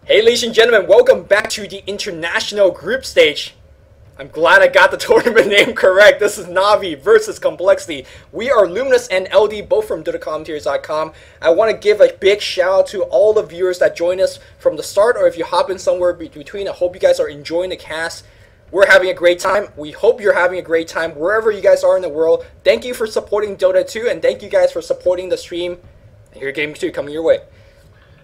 Hey ladies and gentlemen, welcome back to the international group stage. I'm glad I got the tournament name correct. This is Navi versus Complexity. We are Luminous and LD, both from DotaCommentaries.com. I want to give a big shout out to all the viewers that join us from the start, or if you hop in somewhere between. I hope you guys are enjoying the cast. We're having a great time. We hope you're having a great time wherever you guys are in the world. Thank you for supporting Dota 2, and thank you guys for supporting the stream. And here, Game 2 coming your way.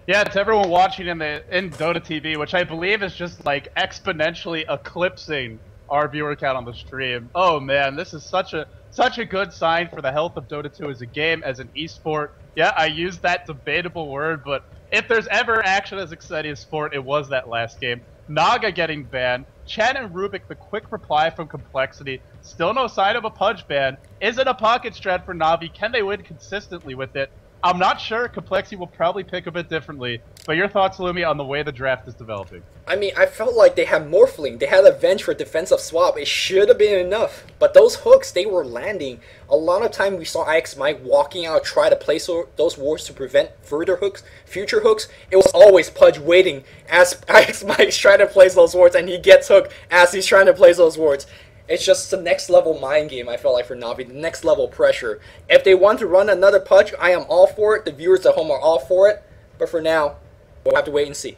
Yeah, to everyone watching in Dota TV, which I believe is just like exponentially eclipsing our viewer count on the stream. Oh man, this is such a good sign for the health of Dota 2 as a game, as an esport. Yeah, I used that debatable word, but if there's ever action as exciting as sport, it was that last game. Naga getting banned, Chen and Rubik the quick reply from Complexity, still no sign of a Pudge ban. Is it a pocket strat for Navi? Can they win consistently with it? I'm not sure. Complexity will probably pick a bit differently, but your thoughts, Lumi, on the way the draft is developing? I mean, I felt like they had Morphling. They had Avenge for defensive swap. It should have been enough. But those hooks, they were landing. A lot of time we saw IX Mike walking out, try to place those wards to prevent further hooks, future hooks. It was always Pudge waiting as IX Mike's trying to place those wards, and he gets hooked as he's trying to place those wards. It's just the next level mind game, I felt like, for Navi, the next level pressure. If they want to run another Pudge, I am all for it. The viewers at home are all for it. But for now, we'll have to wait and see.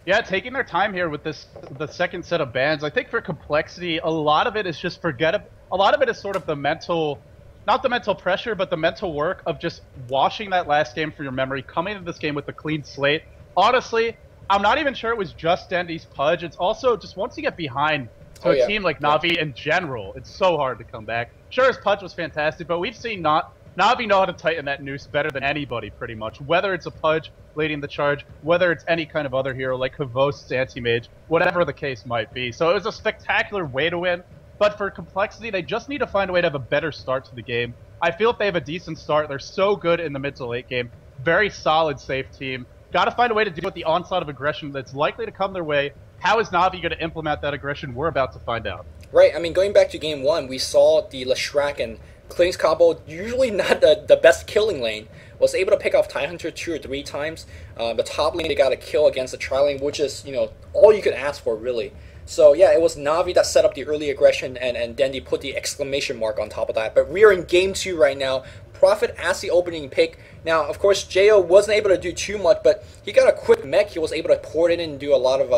Yeah, taking their time here with the second set of bans. I think for Complexity, a lot of it is just forgettable. A lot of it is sort of the mental, not the mental pressure, but the mental work of just washing that last game from your memory, coming into this game with a clean slate. Honestly, I'm not even sure it was just Dendy's Pudge. It's also just once you get behind to a team like Navi in general, it's so hard to come back. Sure, his Pudge was fantastic, but we've seen Navi know how to tighten that noose better than anybody, pretty much. Whether it's a Pudge leading the charge, whether it's any kind of other hero like Havos's Anti-Mage, whatever the case might be. So it was a spectacular way to win, but for Complexity, they just need to find a way to have a better start to the game. I feel if they have a decent start, they're so good in the mid to late game. Very solid, safe team. Got to find a way to deal with the onslaught of aggression that's likely to come their way. How is Navi going to implement that aggression? We're about to find out. Right, I mean, going back to game 1, we saw the Leshrac and Kling's combo, usually not the best killing lane, was able to pick off Tidehunter 2 or 3 times. The top lane, they got a kill against the tri-lane, which is, all you could ask for, really. So, yeah, it was Navi that set up the early aggression, and Dendy put the exclamation mark on top of that. But we are in game 2 right now. Prophet as the opening pick. Now, of course, Jo wasn't able to do too much, but he got a quick mech. He was able to pour it in and do a lot of,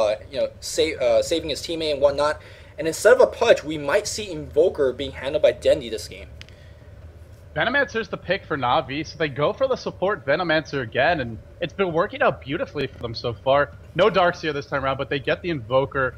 saving his teammate and whatnot. And instead of a Pudge, we might see Invoker being handled by Dendy this game. Venomancer's the pick for Navi, so they go for the support Venomancer again, and it's been working out beautifully for them so far. No Darkseer this time around, but they get the Invoker.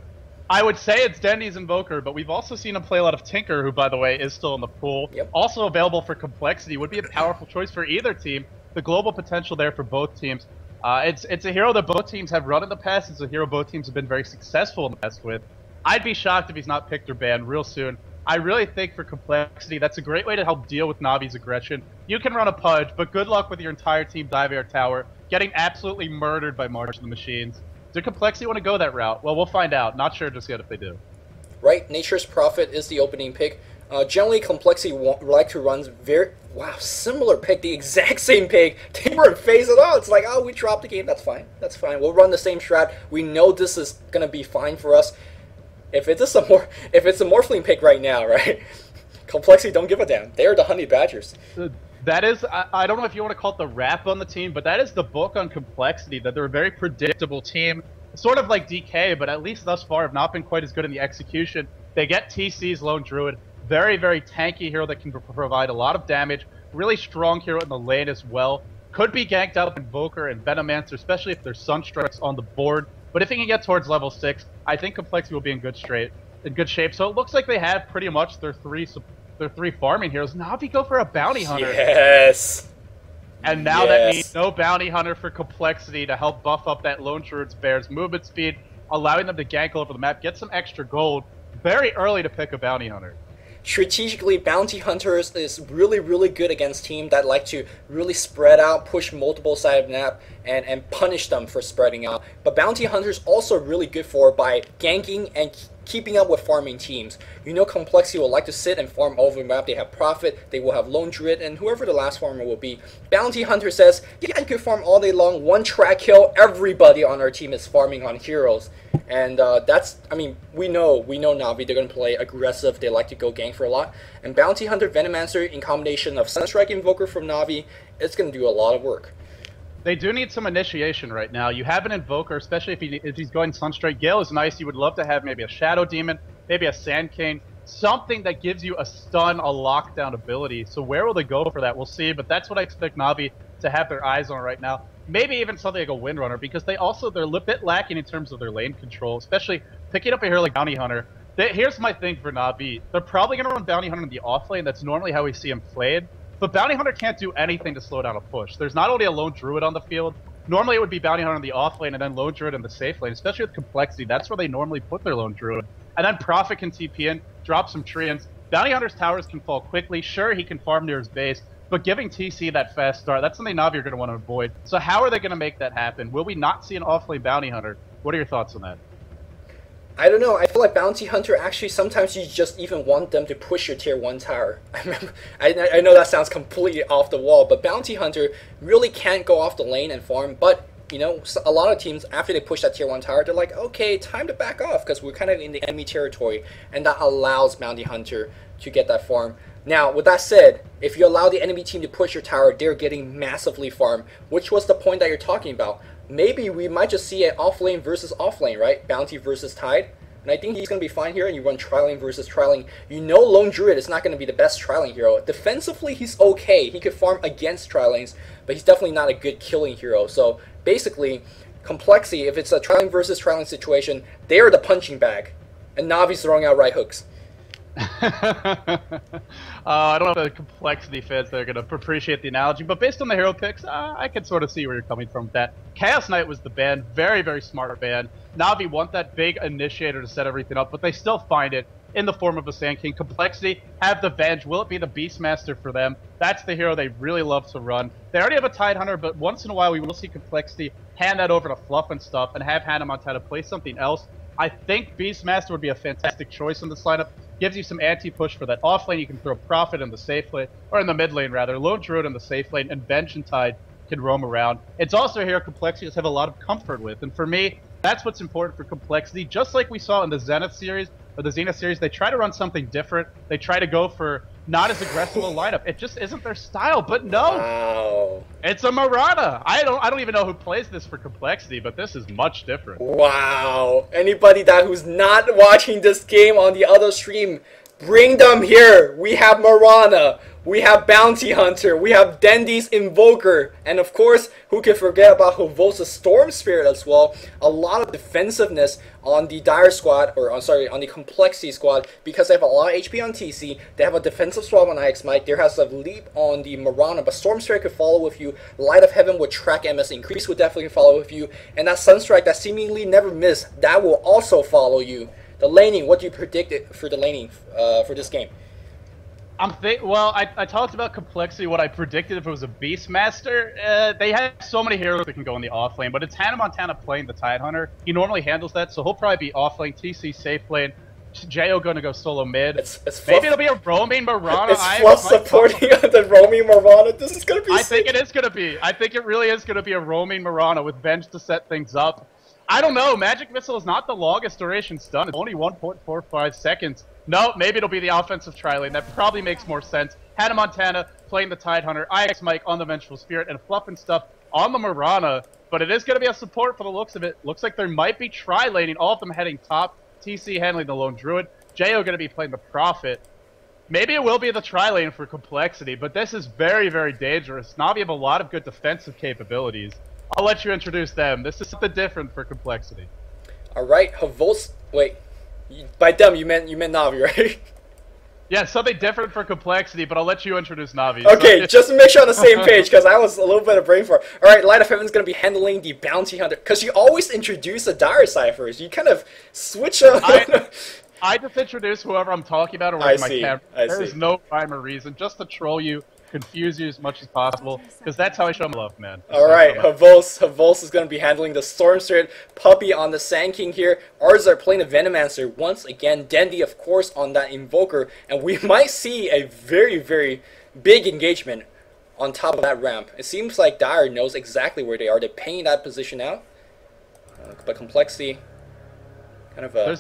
I would say it's Dendy's Invoker, but we've also seen him play a lot of Tinker, who, by the way, is still in the pool. Yep. Also available for Complexity, would be a powerful choice for either team. The global potential there for both teams. It's a hero that both teams have run in the past. It's a hero both teams have been very successful in the past with. I'd be shocked if he's not picked or banned real soon. I really think for Complexity, that's a great way to help deal with Navi's aggression. You can run a Pudge, but good luck with your entire team diving our tower, getting absolutely murdered by March of the Machines. Do Complexity want to go that route? Well, we'll find out. Not sure just yet if they do. Right, Nature's Prophet is the opening pick. Generally, Complexity like to run similar pick, the exact same pick. They were in phase at all. It's like, oh, we dropped the game. That's fine. That's fine. We'll run the same strat. We know this is gonna be fine for us. If it's a Morphling pick right now, right? Complexity don't give a damn. They are the Honey Badgers. That is, I don't know if you want to call it the rap on the team, but that is the book on Complexity, that they're a very predictable team. Sort of like DK, but at least thus far have not been quite as good in the execution. They get TC's Lone Druid. Very, very tanky hero that can provide a lot of damage. Really strong hero in the lane as well. Could be ganked out by Invoker and Venomancer, especially if there's Sunstrikes on the board. But if he can get towards level 6, I think Complexity will be in good shape. So it looks like they have pretty much their three farming heroes. Navi go for a Bounty Hunter. Yes. And now that means no Bounty Hunter for Complexity to help buff up that Lone Druid's Bear's movement speed, allowing them to gank all over the map, get some extra gold. Very early to pick a Bounty Hunter. Strategically, Bounty Hunters is really, really good against teams that like to really spread out, push multiple sides of the map, and punish them for spreading out. But Bounty Hunters also really good by ganking and keeping up with farming teams. You know Complexity will like to sit and farm all over the map. They have Prophet, they will have Lone Druid, and whoever the last farmer will be. Bounty Hunter says, yeah, you can farm all day long, one track kill, everybody on our team is farming on heroes. And that's, I mean, we know Navi, they're going to play aggressive, they like to go gank for a lot. And Bounty Hunter, Venomancer in combination of Sunstrike Invoker from Navi, it's going to do a lot of work. They do need some initiation right now. You have an Invoker, especially if he's going Sunstrike. Gale is nice. You would love to have maybe a Shadow Demon, maybe a Sand Cane, something that gives you a stun, a lockdown ability. So where will they go for that? We'll see, but that's what I expect Navi to have their eyes on right now. Maybe even something like a Windrunner, because they're a bit lacking in terms of their lane control, especially picking up a hero like Bounty Hunter. Here's my thing for Navi. They're probably going to run Bounty Hunter in the off lane. That's normally how we see him played. But Bounty Hunter can't do anything to slow down a push. There's not only a Lone Druid on the field. Normally it would be Bounty Hunter in the off lane and then Lone Druid in the safe lane, especially with Complexity. That's where they normally put their Lone Druid. And then Prophet can TP in, drop some Treants. Bounty Hunter's towers can fall quickly. Sure, he can farm near his base, but giving TC that fast start, that's something Navi are going to want to avoid. So how are they going to make that happen? Will we not see an off-lane Bounty Hunter? What are your thoughts on that? I don't know. I feel like Bounty Hunter, actually, sometimes you just even want them to push your tier 1 tower. I know that sounds completely off the wall, but Bounty Hunter really can't go off the lane and farm. But, you know, a lot of teams, after they push that tier 1 tower, they're like, okay, time to back off, because we're kind of in the enemy territory, and that allows Bounty Hunter to get that farm. Now, with that said, if you allow the enemy team to push your tower, they're getting massively farmed, which was the point that you're talking about. Maybe we might just see an off-lane versus off-lane, right? Bounty versus Tide. And I think he's going to be fine here, and you run Tri-lane versus Tri-lane. You know Lone Druid is not going to be the best Tri-lane hero. Defensively, he's okay. He could farm against Tri-lanes, but he's definitely not a good killing hero. So, basically, Complexity, if it's a Tri-lane versus Tri-lane situation, they are the punching bag. And Navi's throwing out right hooks. I don't know if the Complexity fans they're going to appreciate the analogy, but based on the hero picks, I can sort of see where you're coming from with that. Chaos Knight was the ban, very, very smart ban. Navi want that big initiator to set everything up, but they still find it in the form of a Sand King. Complexity have the Venge. Will it be the Beastmaster for them? That's the hero they really love to run. They already have a Tide Hunter, but once in a while we will see Complexity hand that over to Fluff and stuff and have Hannah Montana play something else. I think Beastmaster would be a fantastic choice in this lineup. Gives you some anti-push for that off lane. You can throw Prophet in the safe lane, or in the mid lane rather. Lone Druid in the safe lane, and Bench and Tide can roam around. It's also a hero Complexities have a lot of comfort with, and for me, that's what's important for Complexity. Just like we saw in the Zenith series, or the Zenith series, they try to run something different. They try to go for not as aggressive a lineup. It just isn't their style, but no. Wow. It's a Mirana. I don't even know who plays this for Complexity, but this is much different. Wow. Anybody who's not watching this game on the other stream, bring them here. We have Mirana. We have Bounty Hunter. We have Dendy's Invoker. And of course, who can forget about Havosa's Storm Spirit as well. A lot of defensiveness on the Dire squad, or on the Complexity squad, because they have a lot of HP on TC. They have a defensive swap on IX Mike. There has a leap on the Mirana, but Storm Spirit could follow with you. Light of Heaven would track MS. Increase would definitely follow with you. And that Sunstrike that seemingly never miss, that will also follow you. The laning, what do you predict for the laning for this game? Well, I talked about Complexity, what I predicted if it was a Beastmaster. They have so many heroes that can go in the off lane, but it's Hannah Montana playing the Tide Hunter. He normally handles that, so he'll probably be off lane, TC safe lane. Jo going to go solo mid. Maybe it'll be a roaming Mirana. It's Fluff supporting the roaming Mirana. This is going to be I think it is going to be. I think it really is going to be a roaming Mirana with Venge to set things up. I don't know. Magic Missile is not the longest duration stun. It's only 1.45 seconds. No, maybe it'll be the offensive tri-lane. That probably makes more sense. Hannah Montana playing the Tide Hunter, IX Mike on the Vengeful Spirit, and Fluff and stuff on the Mirana. But it is going to be a support for the looks of it. Looks like there might be tri-laning, all of them heading top. TC handling the Lone Druid. Jo going to be playing the Prophet. Maybe it will be the tri-lane for Complexity, but this is very, very dangerous. Navi have a lot of good defensive capabilities. I'll let you introduce them. This is something different for Complexity. All right, Havos. Wait, by them you meant Navi, right? Yeah, something different for Complexity, but I'll let you introduce Navi. Okay, just to make sure on the same page, because I was a little bit of brain fart. All right, Light of Heaven's going to be handling the Bounty Hunter, because you always introduce the Dire Ciphers. You kind of switch up. I just introduce whoever I'm talking about or with my camera. There is no rhyme or reason, just to troll you. confuse you as much as possible, because that's how I show my love, man. Alright, Havos is going to be handling the Storm Spirit, Puppey on the Sand King here, Arzar playing the Venomancer once again, Dendy of course on that Invoker, and we might see a very, very big engagement on top of that ramp. It seems like Dire knows exactly where they are. They're paying that position out. But Complexity, kind of a...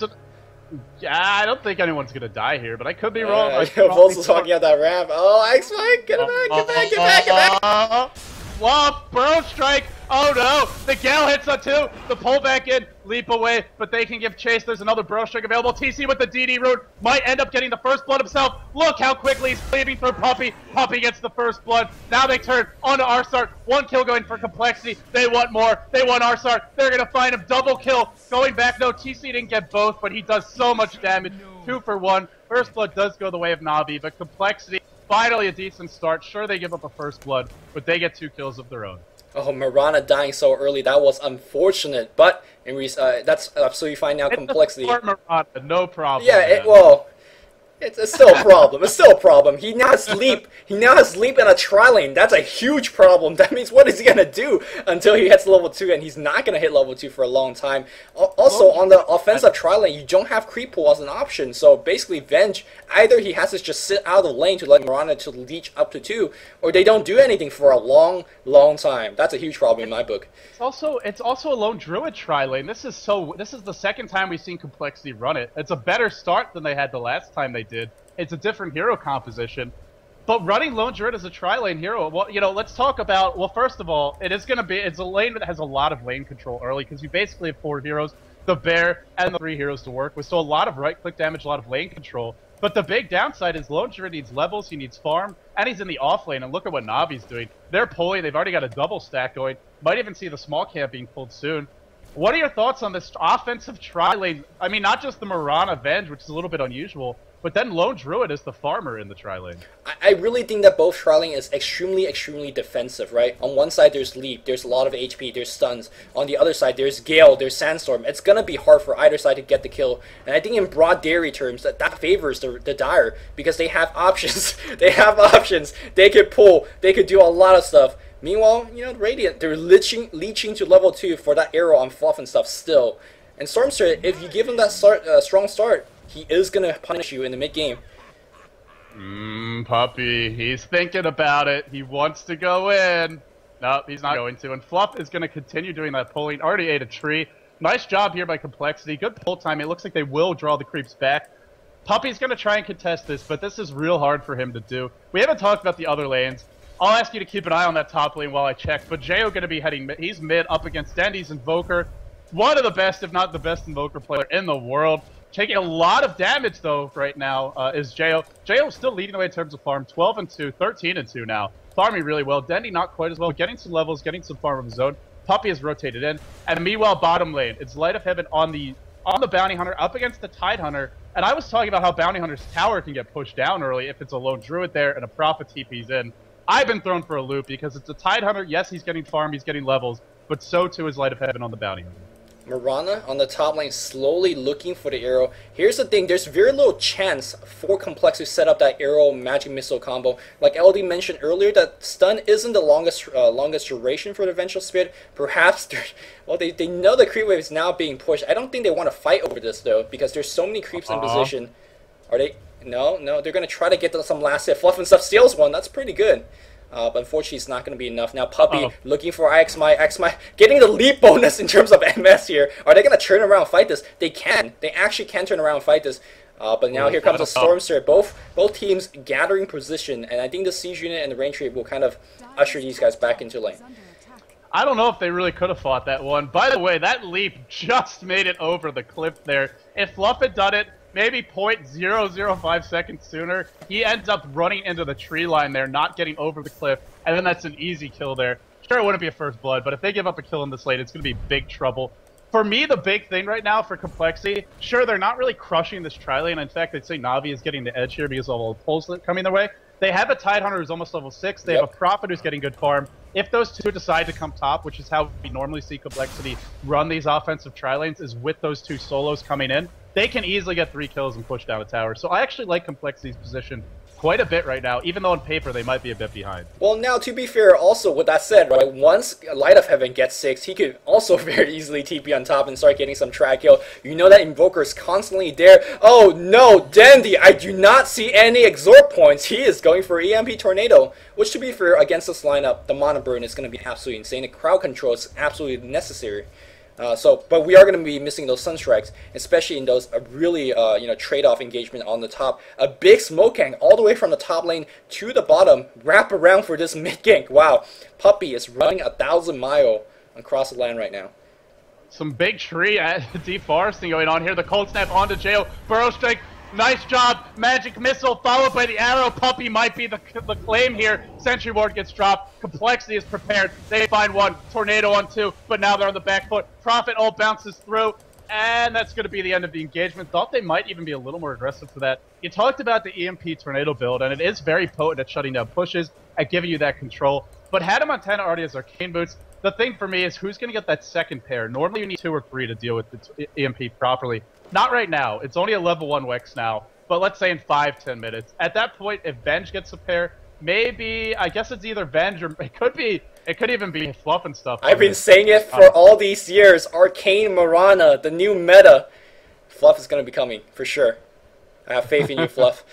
Yeah, I don't think anyone's going to die here, but I could be wrong. Vol's talking out that ramp. Oh, X-Mike, get him back, get back. Flop, Burrow Strike. Oh no, the Gale hits on 2. The pull back in, leap away, but they can give chase. There's another Burrow Strike available. TC with the DD route might end up getting the first blood himself. Look how quickly he's leaving through Puppey. Puppey gets the first blood. Now they turn onto Arsart. 1 kill going for Complexity. They want more. They want Arsart. They're going to find him. Double kill. Going back. No, TC didn't get both, but he does so much damage. 2 for 1. First blood does go the way of Navi, but Complexity, finally a decent start. Sure, they give up a first blood, but they get 2 kills of their own. Oh, Mirana dying so early, that was unfortunate, but that's absolutely fine now. Complexity. Mirana, no problem. Yeah, well, it's still a problem. It's still a problem. He now has leap. He now has leap and a tri-lane. That's a huge problem. That means what is he gonna do until he hits level 2? And he's not gonna hit level 2 for a long time. Also, on the offensive tri-lane, you don't have creep pool as an option. So basically, Venge, either he has to just sit out of the lane to let Mirana to leech up to 2, or they don't do anything for a long, long time. That's a huge problem in my book. It's also a lone druid tri-lane. This is the second time we've seen Complexity run it. It's a better start than they had the last time they did. It's a different hero composition, but running lone druid as a tri-lane hero, well, you know, let's talk about, well, first of all, it's a lane that has a lot of lane control early, because you basically have 4 heroes, the bear and the 3 heroes to work with, so a lot of right click damage, a lot of lane control. But the big downside is lone druid needs levels, he needs farm, and he's in the off lane, and look at what Navi's doing. They're pulling, they've already got a double stack going, might even see the small camp being pulled soon. What are your thoughts on this offensive tri-lane? I mean, not just the Mirana Venge, which is a little bit unusual, but then lone druid is the farmer in the tri-lane. I really think that both tri-lane is extremely, extremely defensive, right? On one side, there's leap, there's a lot of HP, there's stuns. On the other side, there's Gale, there's Sandstorm. It's gonna be hard for either side to get the kill. And I think in broad dairy terms, that favors the Dire, because they have options. They have options. They could pull, they could do a lot of stuff. Meanwhile, you know, Radiant, they're leeching to level 2 for that arrow on Fluff and stuff still. And Stormster, if you give him that strong start, he is going to punish you in the mid-game. Puppey, he's thinking about it. He wants to go in. No, he's not going to. And Fluff is going to continue doing that pulling. Already ate a tree. Nice job here by Complexity. Good pull time. It looks like they will draw the creeps back. Puppey's going to try and contest this, but this is real hard for him to do. We haven't talked about the other lanes. I'll ask you to keep an eye on that top lane while I check. But Jo going to be heading mid. He's mid up against Dendy's Invoker. One of the best, if not the best Invoker player in the world. Taking a lot of damage, though, right now, is Jo. Jo still leading the way in terms of farm. 12-2, 13-2 now. Farming really well. Dendy not quite as well. Getting some levels, getting some farm of his own. Puppey is rotated in. And meanwhile, bottom lane. It's Light of Heaven on the Bounty Hunter up against the Tide Hunter. And I was talking about how Bounty Hunter's tower can get pushed down early if it's a lone druid there and a Prophet TP's in. I've been thrown for a loop because it's a Tide Hunter. Yes, he's getting farm, he's getting levels, but so too is Light of Heaven on the Bounty Hunter. Mirana on the top lane slowly looking for the arrow. Here's the thing, there's very little chance for Complex to set up that arrow magic missile combo. Like LD mentioned earlier, that stun isn't the longest duration for the Vengeful Spirit. Perhaps, well, they know the creep wave is now being pushed. I don't think they want to fight over this though, because there's so many creeps in position. Are they? No, they're going to try to get some last hit. Fluff and Stuff steals one, that's pretty good. But unfortunately, it's not going to be enough. Now, Puppey looking for XMI, getting the leap bonus in terms of MS here. Are they going to turn around and fight this? They can. They actually can turn around and fight this. But now here comes a Stormster. Both teams gathering position, and I think the Siege Unit and the Rain Trade will kind of usher these guys back into lane. I don't know if they really could have fought that one. By the way, that leap just made it over the cliff there. If Fluff had done it, maybe 0.005 seconds sooner, he ends up running into the tree line there, not getting over the cliff, and then that's an easy kill there. Sure, it wouldn't be a first blood, but if they give up a kill in this lane, it's going to be big trouble. For me, the big thing right now for Complexity, sure, they're not really crushing this tri-lane. In fact, I'd say Navi is getting the edge here because of all the pulls coming their way. They have a Tide Hunter who's almost level 6. They have a Prophet who's getting good farm. If those two decide to come top, which is how we normally see Complexity run these offensive tri-lanes, is with those two solos coming in, they can easily get 3 kills and push down a tower. So I actually like Complexity's position quite a bit right now, even though on paper they might be a bit behind. Well, now, to be fair, also, with that said, right, once Light of Heaven gets 6, he could also very easily TP on top and start getting some track kill. You know that Invoker is constantly there. Oh, no, Dandy, I do not see any Exort points. He is going for EMP Tornado, which, to be fair, against this lineup, the Mana Burn is going to be absolutely insane. The crowd control is absolutely necessary. But we are going to be missing those Sunstrikes, especially in those really, trade-off engagement on the top. A big smoke gang all the way from the top lane to the bottom, wrap around for this mid gank. Wow, Puppey is running 1,000 mile across the land right now. Some big tree deforesting going on here. The cold snap onto Jail. Burrow Strike. Nice job. Magic Missile followed by the arrow. Puppey might be the claim here. Sentry Ward gets dropped. Complexity is prepared. They find one. Tornado on 2. But now they're on the back foot. Prophet ult bounces through. And that's going to be the end of the engagement. Thought they might even be a little more aggressive for that. You talked about the EMP Tornado build, and it is very potent at shutting down pushes, at giving you that control. But Hannah Montana already has Arcane Boots. The thing for me is who's going to get that second pair. Normally you need 2 or 3 to deal with the EMP properly. Not right now. It's only a level 1 Wex now. But let's say in 5-10 minutes. At that point, if Venge gets a pair, maybe, I guess it's either Venge or it could even be Fluff and stuff. I've been saying it for all these years. Arcane Mirana, the new meta. Fluff is going to be coming, for sure. I have faith in you, Fluff.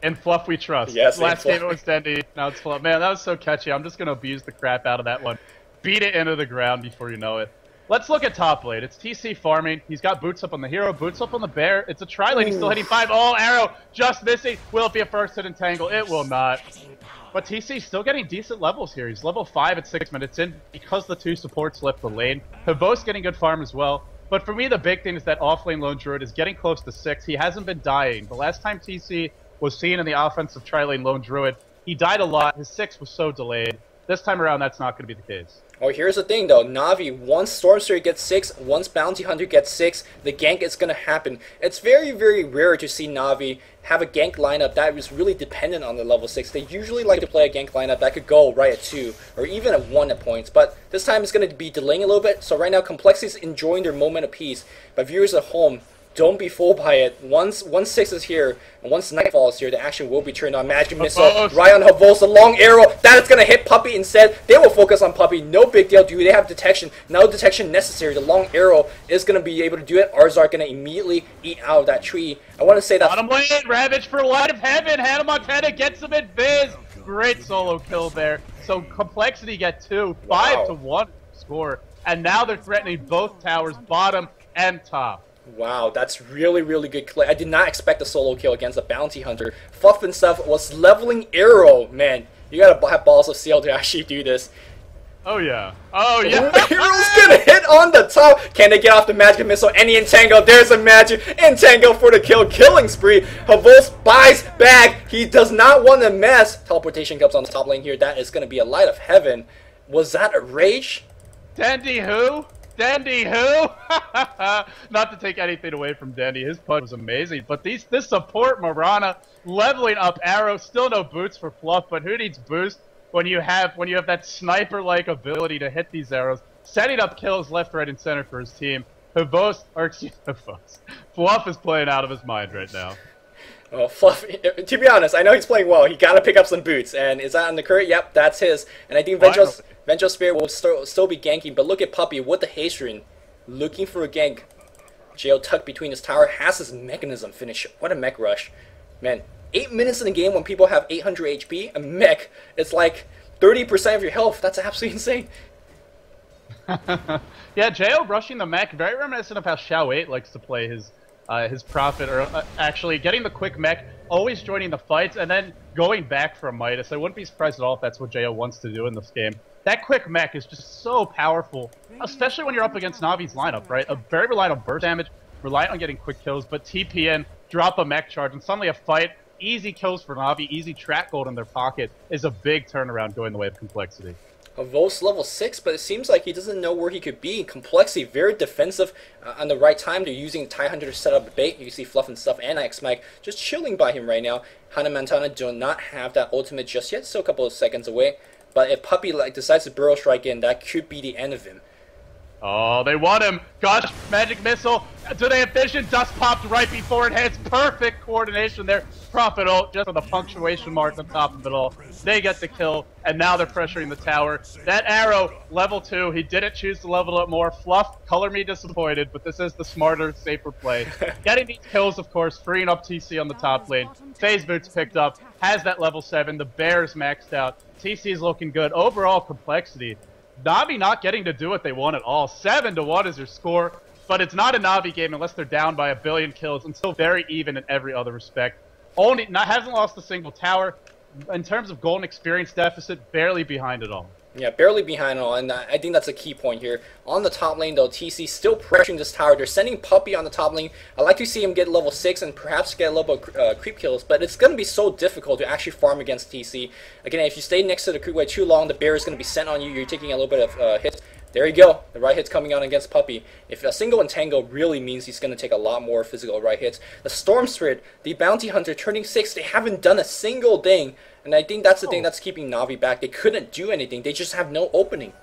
In Fluff we trust. Yes, last game it was Dendy, now it's Fluff. Man, that was so catchy. I'm just going to abuse the crap out of that one. Beat it into the ground before you know it. Let's look at top lane. It's TC farming. He's got boots up on the hero, boots up on the bear. It's a tri-lane. He's still hitting 5. Oh, arrow just missing. Will it be a first hit entangle? It will not. But TC's still getting decent levels here. He's level 5 at 6 minutes in because the 2 supports left the lane. Havos getting good farm as well. But for me, the big thing is that off-lane Lone Druid is getting close to 6. He hasn't been dying. The last time TC was seen in the offensive tri-lane Lone Druid, he died a lot. His 6 was so delayed. This time around, that's not going to be the case. Oh, here's the thing though, Navi, once Stormstreak gets 6, once Bounty Hunter gets 6, the gank is going to happen. It's very, very rare to see Navi have a gank lineup that is really dependent on the level 6. They usually like to play a gank lineup that could go right at 2, or even at 1 at points, but this time it's going to be delaying a little bit, so right now Complexity is enjoying their moment of peace. But viewers at home, don't be fooled by it. Once 6 is here, and once Nightfall is here, the action will be turned on. Magic Missile, right on Havos, a long arrow. That is going to hit Puppey instead. They will focus on Puppey. No big deal, dude. They have detection. No detection necessary. The long arrow is going to be able to do it. Arzar going to immediately eat out of that tree. I want to say that... Bottom lane, Ravage for Light of Heaven. Hannah Montana gets him at Viz. Great solo kill there. So Complexity get 2. 5-1 score. And now they're threatening both towers, bottom and top. Wow, that's really, really good play. I did not expect a solo kill against a Bounty Hunter. Fluff and stuff was leveling arrow. Man, you gotta have balls of steel to actually do this. Oh yeah. Oh yeah. Hero's gonna hit on the top. Can they get off the Magic Missile? Any entangle? There's a Magic entangle for the kill. Killing spree. Havos buys back. He does not want to mess. Teleportation comes on the top lane here. That is gonna be a Light of Heaven. Was that a rage? Dandy who? Dandy who? Not to take anything away from Dandy, his punch was amazing. But this support Mirana leveling up arrow, still no boots for Fluff, but who needs boost when you have that sniper-like ability to hit these arrows, setting up kills left, right, and center for his team. Havos, Fluff is playing out of his mind right now. Oh, Fluff, to be honest, I know he's playing well. He got to pick up some boots. And is that on the current? Yep, that's his. And I think Vengeful Spirit will still be ganking. But look at Puppey with the haste rune. Looking for a gank. Jail tucked between his tower. Has his mechanism finish. What a mech rush. Man, 8 minutes in the game when people have 800 HP. A mech, it's like 30% of your health. That's absolutely insane. Yeah, Jail rushing the mech. Very reminiscent of how Xiao 8 likes to play his Prophet, or actually getting the quick mech, always joining the fights, and then going back from Midas. I wouldn't be surprised at all if that's what Jo wants to do in this game. That quick mech is just so powerful, especially when you're up against Navi's lineup, right? Very reliant on burst damage, reliant on getting quick kills, but TP in, drop a mech charge, and suddenly a fight, easy kills for Navi, easy track gold in their pocket, is a big turnaround going the way of Complexity. Havos level 6, but it seems like he doesn't know where he could be. Complexity, very defensive on the right time. They're using TI100 to set up a bait. You can see Fluff and Stuff and X-Mike just chilling by him right now. Hannah Montana do not have that ultimate just yet, still a couple of seconds away. But if Puppey decides to burrow strike in, that could be the end of him. Oh, they want him. Gosh, magic missile. Do they have vision? Dust popped right before it hits. Perfect coordination there. Profit ult just for the punctuation mark on top of it all. They get the kill, and now they're pressuring the tower. That arrow, level 2, he didn't choose to level it more. Fluff, color me disappointed, but this is the smarter, safer play. Getting these kills, of course, freeing up TC on the top lane. Phase Boots picked up, has that level 7. The Bears maxed out. TC's looking good. Overall complexity. Navi not getting to do what they want at all. 7-1 is their score, but it's not a Navi game unless they're down by 1 billion kills, and still very even in every other respect. Hasn't lost a single tower. In terms of golden experience deficit, barely behind it all. Yeah, barely behind all, and I think that's a key point here. On the top lane, though, TC still pressuring this tower. They're sending Puppey on the top lane. I'd like to see him get level 6 and perhaps get a level creep kills, but it's going to be so difficult to actually farm against TC. Again, if you stay next to the creep wave too long, the bear is going to be sent on you. You're taking a little bit of hits. There you go. The right hit's coming out against Puppey. If a single entangle really means he's going to take a lot more physical right hits. The Storm Spirit, the Bounty Hunter turning 6, they haven't done a single thing. And I think that's the thing that's keeping Navi back. They couldn't do anything. They just have no opening.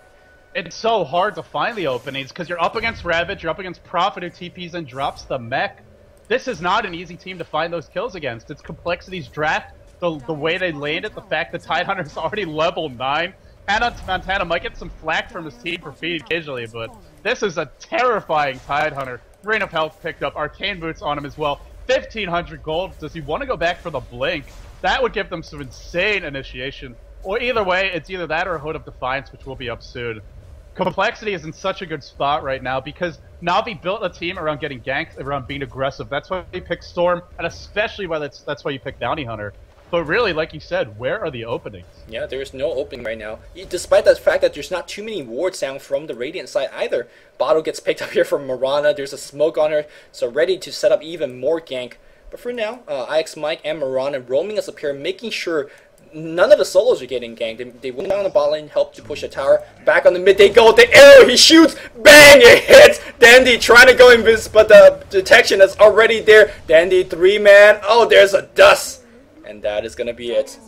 It's so hard to find the openings because you're up against Ravage, you're up against Prophet who TPs and drops the mech. This is not an easy team to find those kills against. It's Complexity's draft, the way they laid it, the fact that Tidehunter's already level 9. Hannah Montana might get some flack from his team for feed occasionally, but this is a terrifying Tidehunter. Rain of Health picked up, Arcane Boots on him as well. 1,500 gold. Does he want to go back for the Blink? That would give them some insane initiation. Or either way, it's either that or a Hood of Defiance, which will be up soon. Complexity is in such a good spot right now because Navi built a team around getting ganked, around being aggressive. That's why they picked Storm, and especially why that's why you pick Bounty Hunter. But really, like you said, where are the openings? Yeah, there's no opening right now. Despite the fact that there's not too many wards down from the Radiant side either. Bottle gets picked up here from Mirana. There's a smoke on her, so ready to set up even more gank. But for now, IX Mike and Mirana roaming as a pair, making sure none of the solos are getting ganked. They went down the bot lane, help to push the tower. Back on the mid, they go. The arrow, he shoots. Bang, it hits. Dandy trying to go invis, but the detection is already there. Dandy 3-man. Oh, there's a dust. And that is going to be it.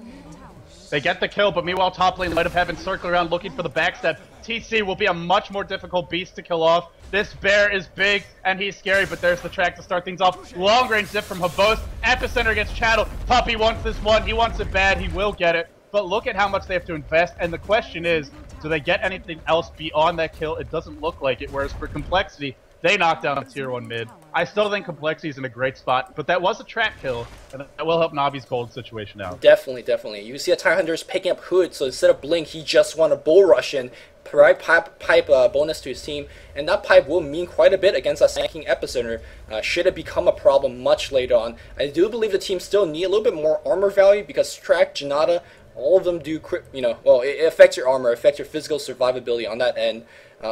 They get the kill, but meanwhile, top lane, Light of Heaven circling around looking for the backstab. TC will be a much more difficult beast to kill off. This bear is big, and he's scary, but there's the track to start things off. Long range zip from Habos. Epicenter gets Chattel. Puppey wants this one. He wants it bad. He will get it. But look at how much they have to invest, and the question is, do they get anything else beyond that kill? It doesn't look like it, whereas for Complexity, they knocked down a tier 1 mid. I still think Complexity is in a great spot, but that was a trap kill, and that will help Navi's gold situation out. Definitely, definitely. You see a Tidehunter is picking up Hood, so instead of Blink, he just won a Bull Rush and pipe bonus to his team, and that pipe will mean quite a bit against a snacking Epicenter. Should it become a problem much later on. I do believe the team still need a little bit more armor value because Strack, Janata, all of them do, well, it affects your armor, affects your physical survivability on that end.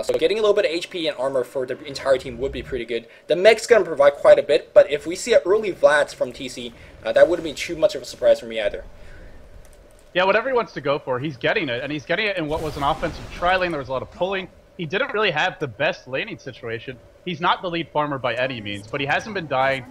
So getting a little bit of HP and armor for the entire team would be pretty good. The mech's going to provide quite a bit, but if we see an early Vlads from TC, that wouldn't be too much of a surprise for me either. Yeah, whatever he wants to go for, he's getting it, and he's getting it in what was an offensive tri-lane. There was a lot of pulling. He didn't really have the best laning situation. He's not the lead farmer by any means, but he hasn't been dying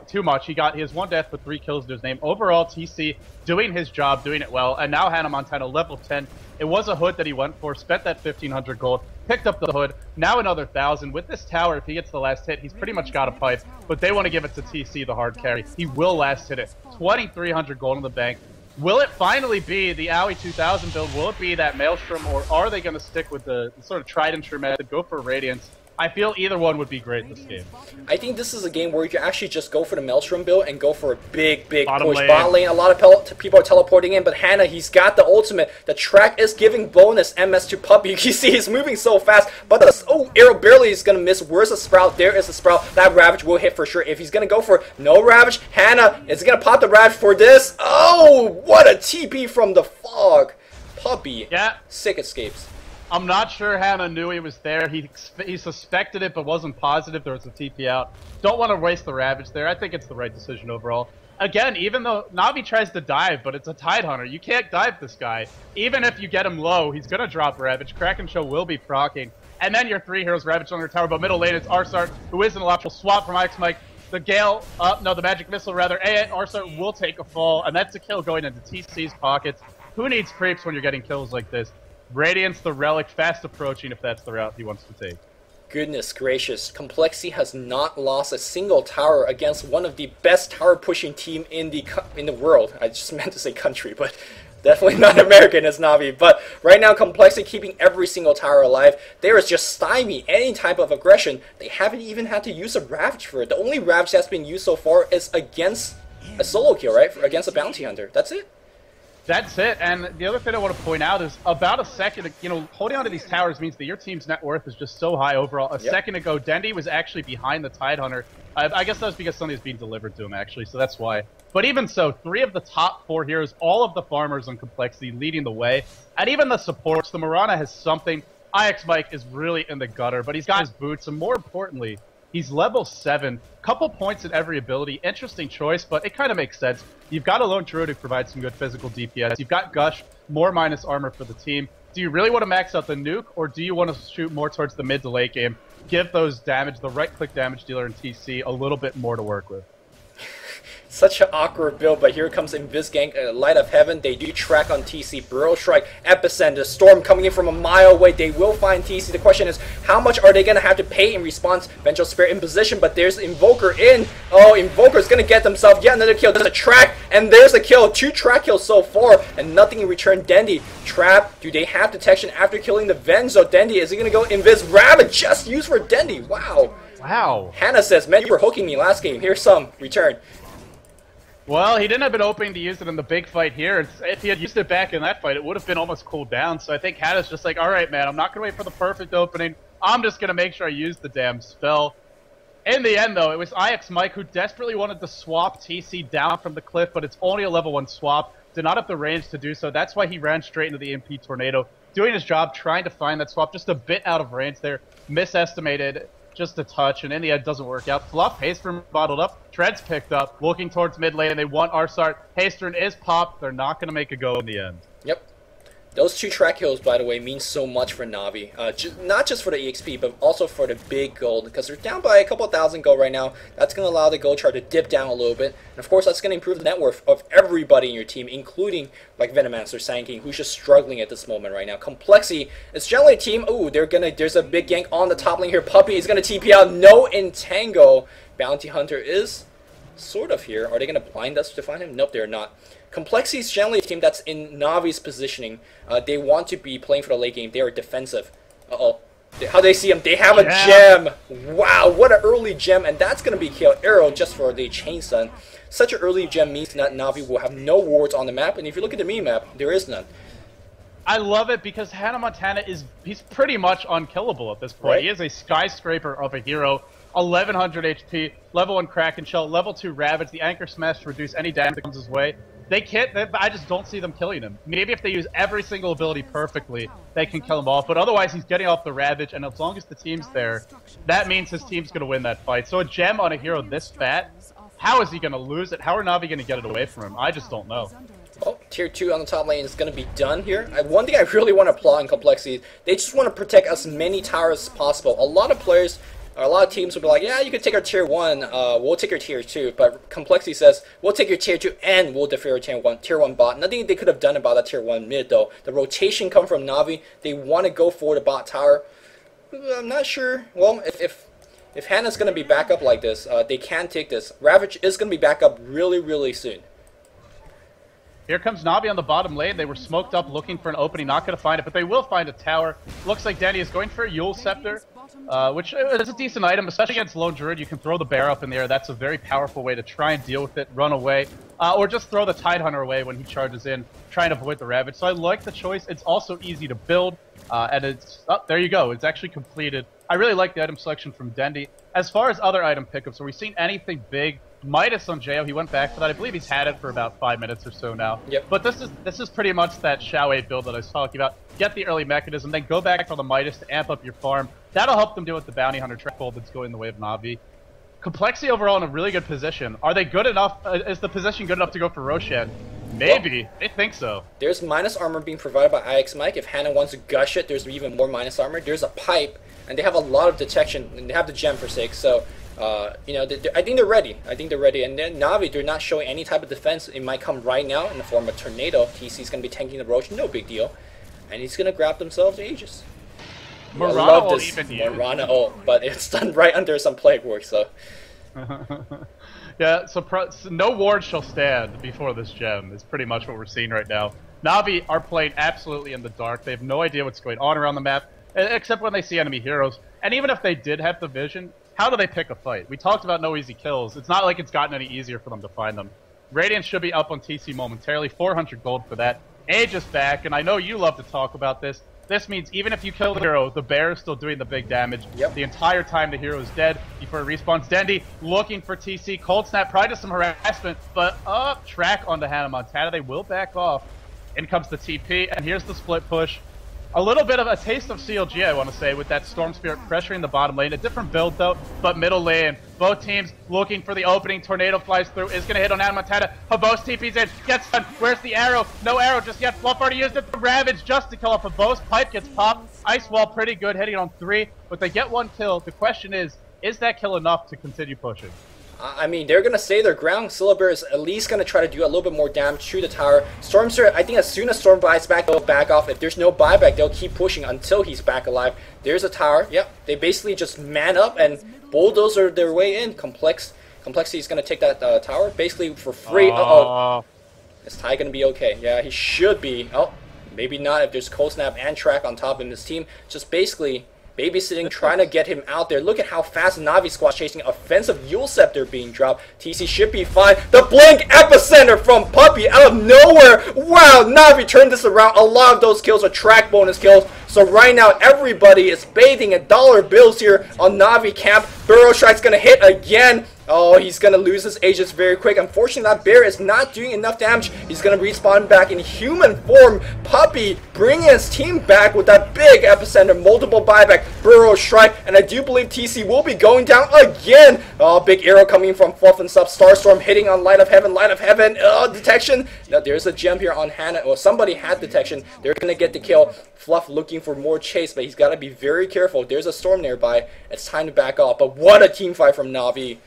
too much. He has 1 death with 3 kills to his name. Overall, TC doing his job, doing it well, and now Hannah Montana level 10. It was a Hood that he went for, spent that 1,500 gold, picked up the Hood, now another 1,000. With this tower, if he gets the last hit, he's pretty much got a pipe, but they want to give it to TC, the hard carry. He will last hit it. 2,300 gold in the bank. Will it finally be the Aoi 2000 build? Will it be that Maelstrom, or are they going to stick with the sort of tried and true method, go for Radiance? I feel either one would be great this game. I think this is a game where you can actually just go for the Maelstrom build and go for a big Bottom push. lane. Bot lane, a lot of people are teleporting in, but Hannah, he's got the ultimate. The track is giving bonus MS to Puppey. You can see he's moving so fast, but the arrow barely is going to miss. Where's the Sprout? There is the Sprout. That Ravage will hit for sure. If he's going to go for no Ravage, Hannah is going to pop the Ravage for this. Oh, what a TP from the fog. Puppey, yeah, sick escapes. I'm not sure Hannah knew he was there. He suspected it, but wasn't positive there was a TP out. Don't want to waste the Ravage there. I think it's the right decision overall. Again, even though Navi tries to dive, but it's a Tidehunter. You can't dive this guy. Even if you get him low, he's going to drop Ravage. Kraken Show will be proccing. And then your 3 heroes Ravage on their tower, but middle lane it's Arsart, who is an optional swap from IX Mike. The Gale, the Magic Missile rather. Arsart will take a fall, and that's a kill going into TC's pockets. Who needs creeps when you're getting kills like this? Radiance, the Relic, fast approaching if that's the route he wants to take. goodness gracious. Complexity has not lost a single tower against one of the best tower pushing team in the world. I just meant to say country, but definitely not American as Navi. But right now, Complexity keeping every single tower alive. There is just stymie any type of aggression. They haven't even had to use a Ravage for it. The only Ravage that's been used so far is against a solo kill, right? Against a bounty hunter. That's it. That's it, and the other thing I want to point out is about a second, holding onto these towers means that your team's net worth is just so high overall. A second ago, Dendy was actually behind the Tidehunter. I guess that was because something was being delivered to him, actually, so that's why. But even so, 3 of the top 4 heroes, all of the farmers on Complexity leading the way, and even the supports. The Mirana has something. IX Mike is really in the gutter, but he's got his boots, and more importantly, he's level 7. Couple points in every ability. Interesting choice, but it kind of makes sense. You've got a Lone Druid who provides some good physical DPS. You've got Gush, more minus armor for the team. Do you really want to max out the nuke, or do you want to shoot more towards the mid to late game? Give those damage, the right-click damage dealer in TC, a little bit more to work with. Such an awkward build, but here comes Invis Gang, Light of Heaven. They do track on TC. Burrow Strike, Epicenter, Storm coming in from a mile away. They will find TC. The question is, how much are they going to have to pay in response? Vengeful Spirit in position, but there's Invoker in. Oh, Invoker's going to get themselves yet another kill. There's a track, and there's a kill. 2 track kills so far, and nothing in return. Dendy, Trap. Do they have detection after killing the Venzo? Dendy, is he going to go Invis? Rabbit just used for Dendy. Wow. Wow. Hannah says, man, you were hooking me last game. Here's some return. Well, he didn't have an opening to use it in the big fight here. If he had used it back in that fight, it would have been almost cooled down. So I think Hannah's just like, all right, man, I'm not going to wait for the perfect opening. I'm just going to make sure I use the damn spell. In the end, though, it was IX Mike who desperately wanted to swap TC down from the cliff, but it's only a level 1 swap. Did not have the range to do so. That's why he ran straight into the EMP Tornado, doing his job, trying to find that swap just a bit out of range there. Misestimated. Just a touch, and in the end doesn't work out. Fluff, Haystern bottled up, Tread's picked up, looking towards mid lane, and they want Arsart. Haystern is popped. They're not going to make a go in the end. Yep. Those 2 track kills, by the way, mean so much for Navi. Not just for the EXP, but also for the big gold, because they're down by a couple thousand gold right now. That's going to allow the gold chart to dip down a little bit. And of course, that's going to improve the net worth of everybody in your team, including like Venomancer, Sand King, who's just struggling at this moment right now. Complexity is generally a team. Ooh, there's a big gank on the top lane here. Puppy is going to TP out. No Entangle. Bounty Hunter is sort of here. Are they going to blind us to find him? Nope, they're not. Complexity is generally a team that's in Navi's positioning. They want to be playing for the late game. They are defensive. Uh-oh. How do they see him? They have a gem. Wow, what an early gem. And that's going to be killed. Arrow just for the chain stun. Such an early gem means that Navi will have no wards on the map. And if you look at the meme map, there is none. I love it because Hannah Montana he's pretty much unkillable at this point. Right? He is a skyscraper of a hero. 1100 HP, level 1 Kraken Shell, level 2 Ravage, the Anchor Smash to reduce any damage that comes his way. They can't, I just don't see them killing him. Maybe if they use every single ability perfectly, they can kill him off, but otherwise he's getting off the Ravage, and as long as the team's there, that means his team's going to win that fight. So a gem on a hero this fat, how is he going to lose it? How are Navi going to get it away from him? I just don't know. Oh, tier 2 on the top lane is going to be done here. One thing I really want to applaud in Complexity, they just want to protect as many towers as possible. A lot of players, a lot of teams will be like, yeah, you can take our tier 1, we'll take your tier 2. But Complexity says, we'll take your tier 2 and we'll defer your tier 1 bot. Nothing they could have done about that tier 1 mid, though. The rotation come from Navi. They want to go for the bot tower. I'm not sure. Well, if Hannah's going to be back up like this, they can take this. Ravage is going to be back up really, really soon. Here comes Navi on the bottom lane. They were smoked up looking for an opening, not going to find it, but they will find a tower. Looks like Danny is going for a Yule Scepter, which is a decent item, especially against Lone Druid. You can throw the bear up in the air. That's a very powerful way to try and deal with it, run away, or just throw the Tidehunter away when he charges in, try and avoid the Ravage. So I like the choice. It's also easy to build, and it's, oh, there you go. It's actually completed. I really like the item selection from Dendy. As far as other item pickups, are we seeing anything big? Midas on Jo, he went back for that. I believe he's had it for about 5 minutes or so now. Yep. But this is pretty much that Xiaowei build that I was talking about. Get the early mechanism, then go back for the Midas to amp up your farm. That'll help them deal with the Bounty Hunter triple that's going the way of Navi. Complexity overall in a really good position. Are they good enough? Is the position good enough to go for Roshan? Maybe. Well, they think so. There's minus armor being provided by IX Mike. If Hannah wants to gush it, there's even more minus armor. There's a pipe, and they have a lot of detection, and they have the gem for sake, so... you know, I think they're ready. And then Navi, they're not showing any type of defense. It might come right now in the form of Tornado. TC's going to be tanking the Roach, no big deal. And he's going to grab themselves Aegis. I Murano love will this even use. Murano ult, but it's done right under some plague work, so. Yeah, so no ward shall stand before this gem is pretty much what we're seeing right now. Navi are playing absolutely in the dark. They have no idea what's going on around the map, except when they see enemy heroes. And even if they did have the vision, how do they pick a fight? We talked about no easy kills. It's not like it's gotten any easier for them to find them. Radiant should be up on TC momentarily, 400 gold for that. Age is back, and I know you love to talk about this. This means even if you kill the hero, the bear is still doing the big damage. Yep. The entire time the hero is dead before it respawns. Dendi looking for TC. Cold Snap, probably just some harassment, but track onto Hannah Montana. They will back off. In comes the TP, and here's the split push. A little bit of a taste of CLG, I want to say, with that Storm Spirit pressuring the bottom lane. A different build, though, but middle lane. Both teams looking for the opening. Tornado flies through, is going to hit on Hannah Montana. Habos TP's in, gets done. Where's the arrow? No arrow just yet. Fluff already used it for Ravage just to kill off Habos. Pipe gets popped. Ice Wall pretty good, hitting on 3, but they get 1 kill. The question is that kill enough to continue pushing? I mean, they're going to stay their ground. Syllaber is at least going to try to do a little bit more damage to the tower. Stormster, I think as soon as Storm buys back, they'll back off. If there's no buyback, they'll keep pushing until he's back alive. There's a tower. Yep, they basically just man up and bulldozer their way in. Complexity is going to take that tower basically for free. Uh-oh. Is Ty going to be okay? Yeah, he should be. Oh, maybe not if there's Cold Snap and Track on top of this team. Just basically babysitting, trying to get him out there. Look at how fast Navi squad's chasing. Offensive Yule Scepter being dropped. TC should be fine. The Blink Epicenter from Puppey out of nowhere. Wow, Navi turned this around. A lot of those kills are track bonus kills. So right now, everybody is bathing in dollar bills here on Navi camp. Burrow Strike's going to hit again. Oh, he's going to lose his Aegis very quick. Unfortunately, that bear is not doing enough damage. He's going to respawn back in human form. Puppey bringing his team back with that big epicenter, multiple buyback, Burrow Strike, and I do believe TC will be going down again. Oh, big arrow coming from Fluff and Sub. Starstorm hitting on Light of Heaven, detection. Now, there's a gem here on Hannah. Well, somebody had detection. They're going to get the kill. Fluff looking for more chase, but he's got to be very careful. There's a storm nearby. It's time to back off. But what a team fight from Navi.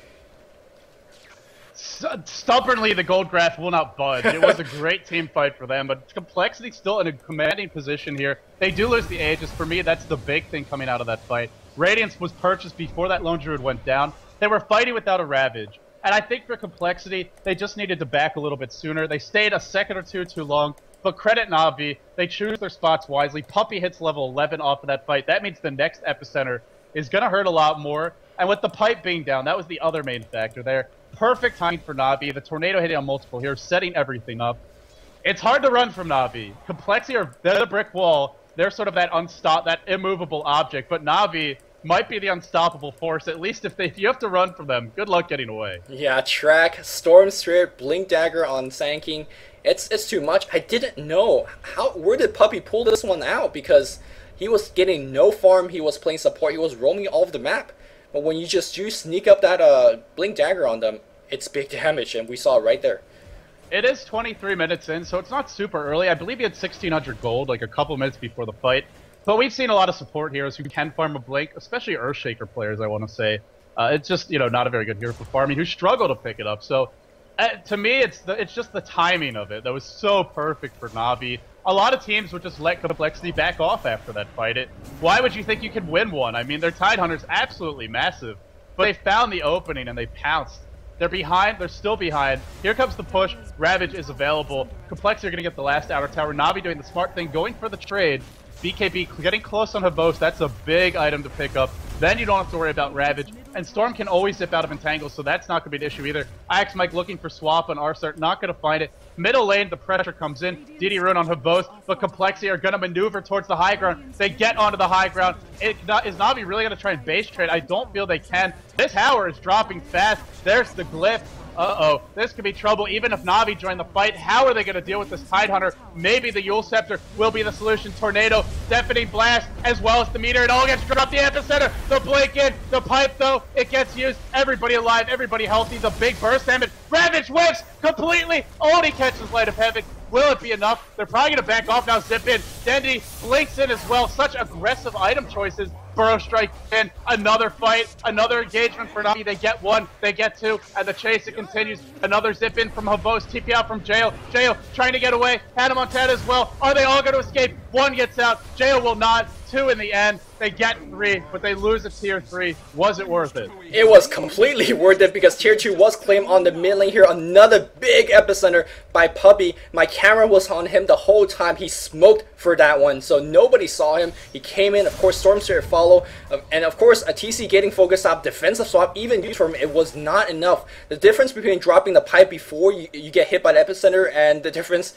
Stubbornly, the gold graph will not budge. It was a great team fight for them, but Complexity still in a commanding position here. They do lose the Aegis. For me, that's the big thing coming out of that fight. Radiance was purchased before that Lone Druid went down. They were fighting without a Ravage. And I think for Complexity, they just needed to back a little bit sooner. They stayed a second or two too long. But credit Navi, they choose their spots wisely. Puppey hits level 11 off of that fight. That means the next epicenter is going to hurt a lot more. And with the pipe being down, that was the other main factor there. Perfect timing for Navi. The tornado hitting on multiple here, setting everything up. It's hard to run from Navi. Complexity they're the brick wall. They're sort of that immovable object. But Navi might be the unstoppable force, at least if you have to run from them. Good luck getting away. Yeah, Track, Storm Spirit, Blink Dagger on Sand King. It's too much. I didn't know. Where did Puppey pull this one out? Because he was getting no farm. He was playing support. He was roaming all over the map. But when you sneak up that Blink Dagger on them, it's big damage, and we saw it right there. It is 23 minutes in, so it's not super early. I believe he had 1,600 gold, like a couple minutes before the fight. But we've seen a lot of support heroes who can farm a Blink, especially Earthshaker players, I want to say. It's just, not a very good hero for farming, who struggle to pick it up. So, to me, it's just the timing of it that was so perfect for Navi. A lot of teams would just let Complexity back off after that fight. Why would you think you could win one? I mean, their Tidehunter's absolutely massive. But they found the opening and they pounced. They're behind. They're still behind. Here comes the push. Ravage is available. Complexity are going to get the last outer tower. Navi doing the smart thing, going for the trade. BKB getting close on Habos. That's a big item to pick up. Then you don't have to worry about Ravage. And Storm can always zip out of Entangle, so that's not going to be an issue either. Ix Mike looking for Swap on Arsart, not going to find it. Middle lane, the pressure comes in. DD Rune on Habos, but Complexity are going to maneuver towards the high ground. They get onto the high ground. Is Navi really going to try and base trade? I don't feel they can. This tower is dropping fast. There's the glyph. Uh-oh, this could be trouble even if Navi join the fight. How are they going to deal with this Tidehunter? Maybe the Yule Scepter will be the solution. Tornado, Deafening Blast, as well as the meter. It all gets dropped. The epicenter, the blink in, the pipe though, it gets used. Everybody alive, everybody healthy. The big burst damage. Ravage whiffs completely. Only catches Light of Heaven. Will it be enough? They're probably going to back off now. Zip in. Dendi blinks in as well. Such aggressive item choices. Burrow Strike in. Another fight. Another engagement for Navi. They get one. They get two. And the chase, it continues. Another zip in from Habos. TP out from Jail. Jail trying to get away. Hannah Montana as well. Are they all going to escape? One gets out. Jail will not. Two in the end. They get 3, but they lose a tier 3. Was it worth it? It was completely worth it because tier 2 was claimed on the mid lane here. Another big epicenter by Puppey. My camera was on him the whole time. He smoked for that one, so nobody saw him. He came in, of course, Storm Spirit follow, and of course a TC getting focus up, defensive swap, even used for him, it was not enough. The difference between dropping the pipe before you get hit by the epicenter and the difference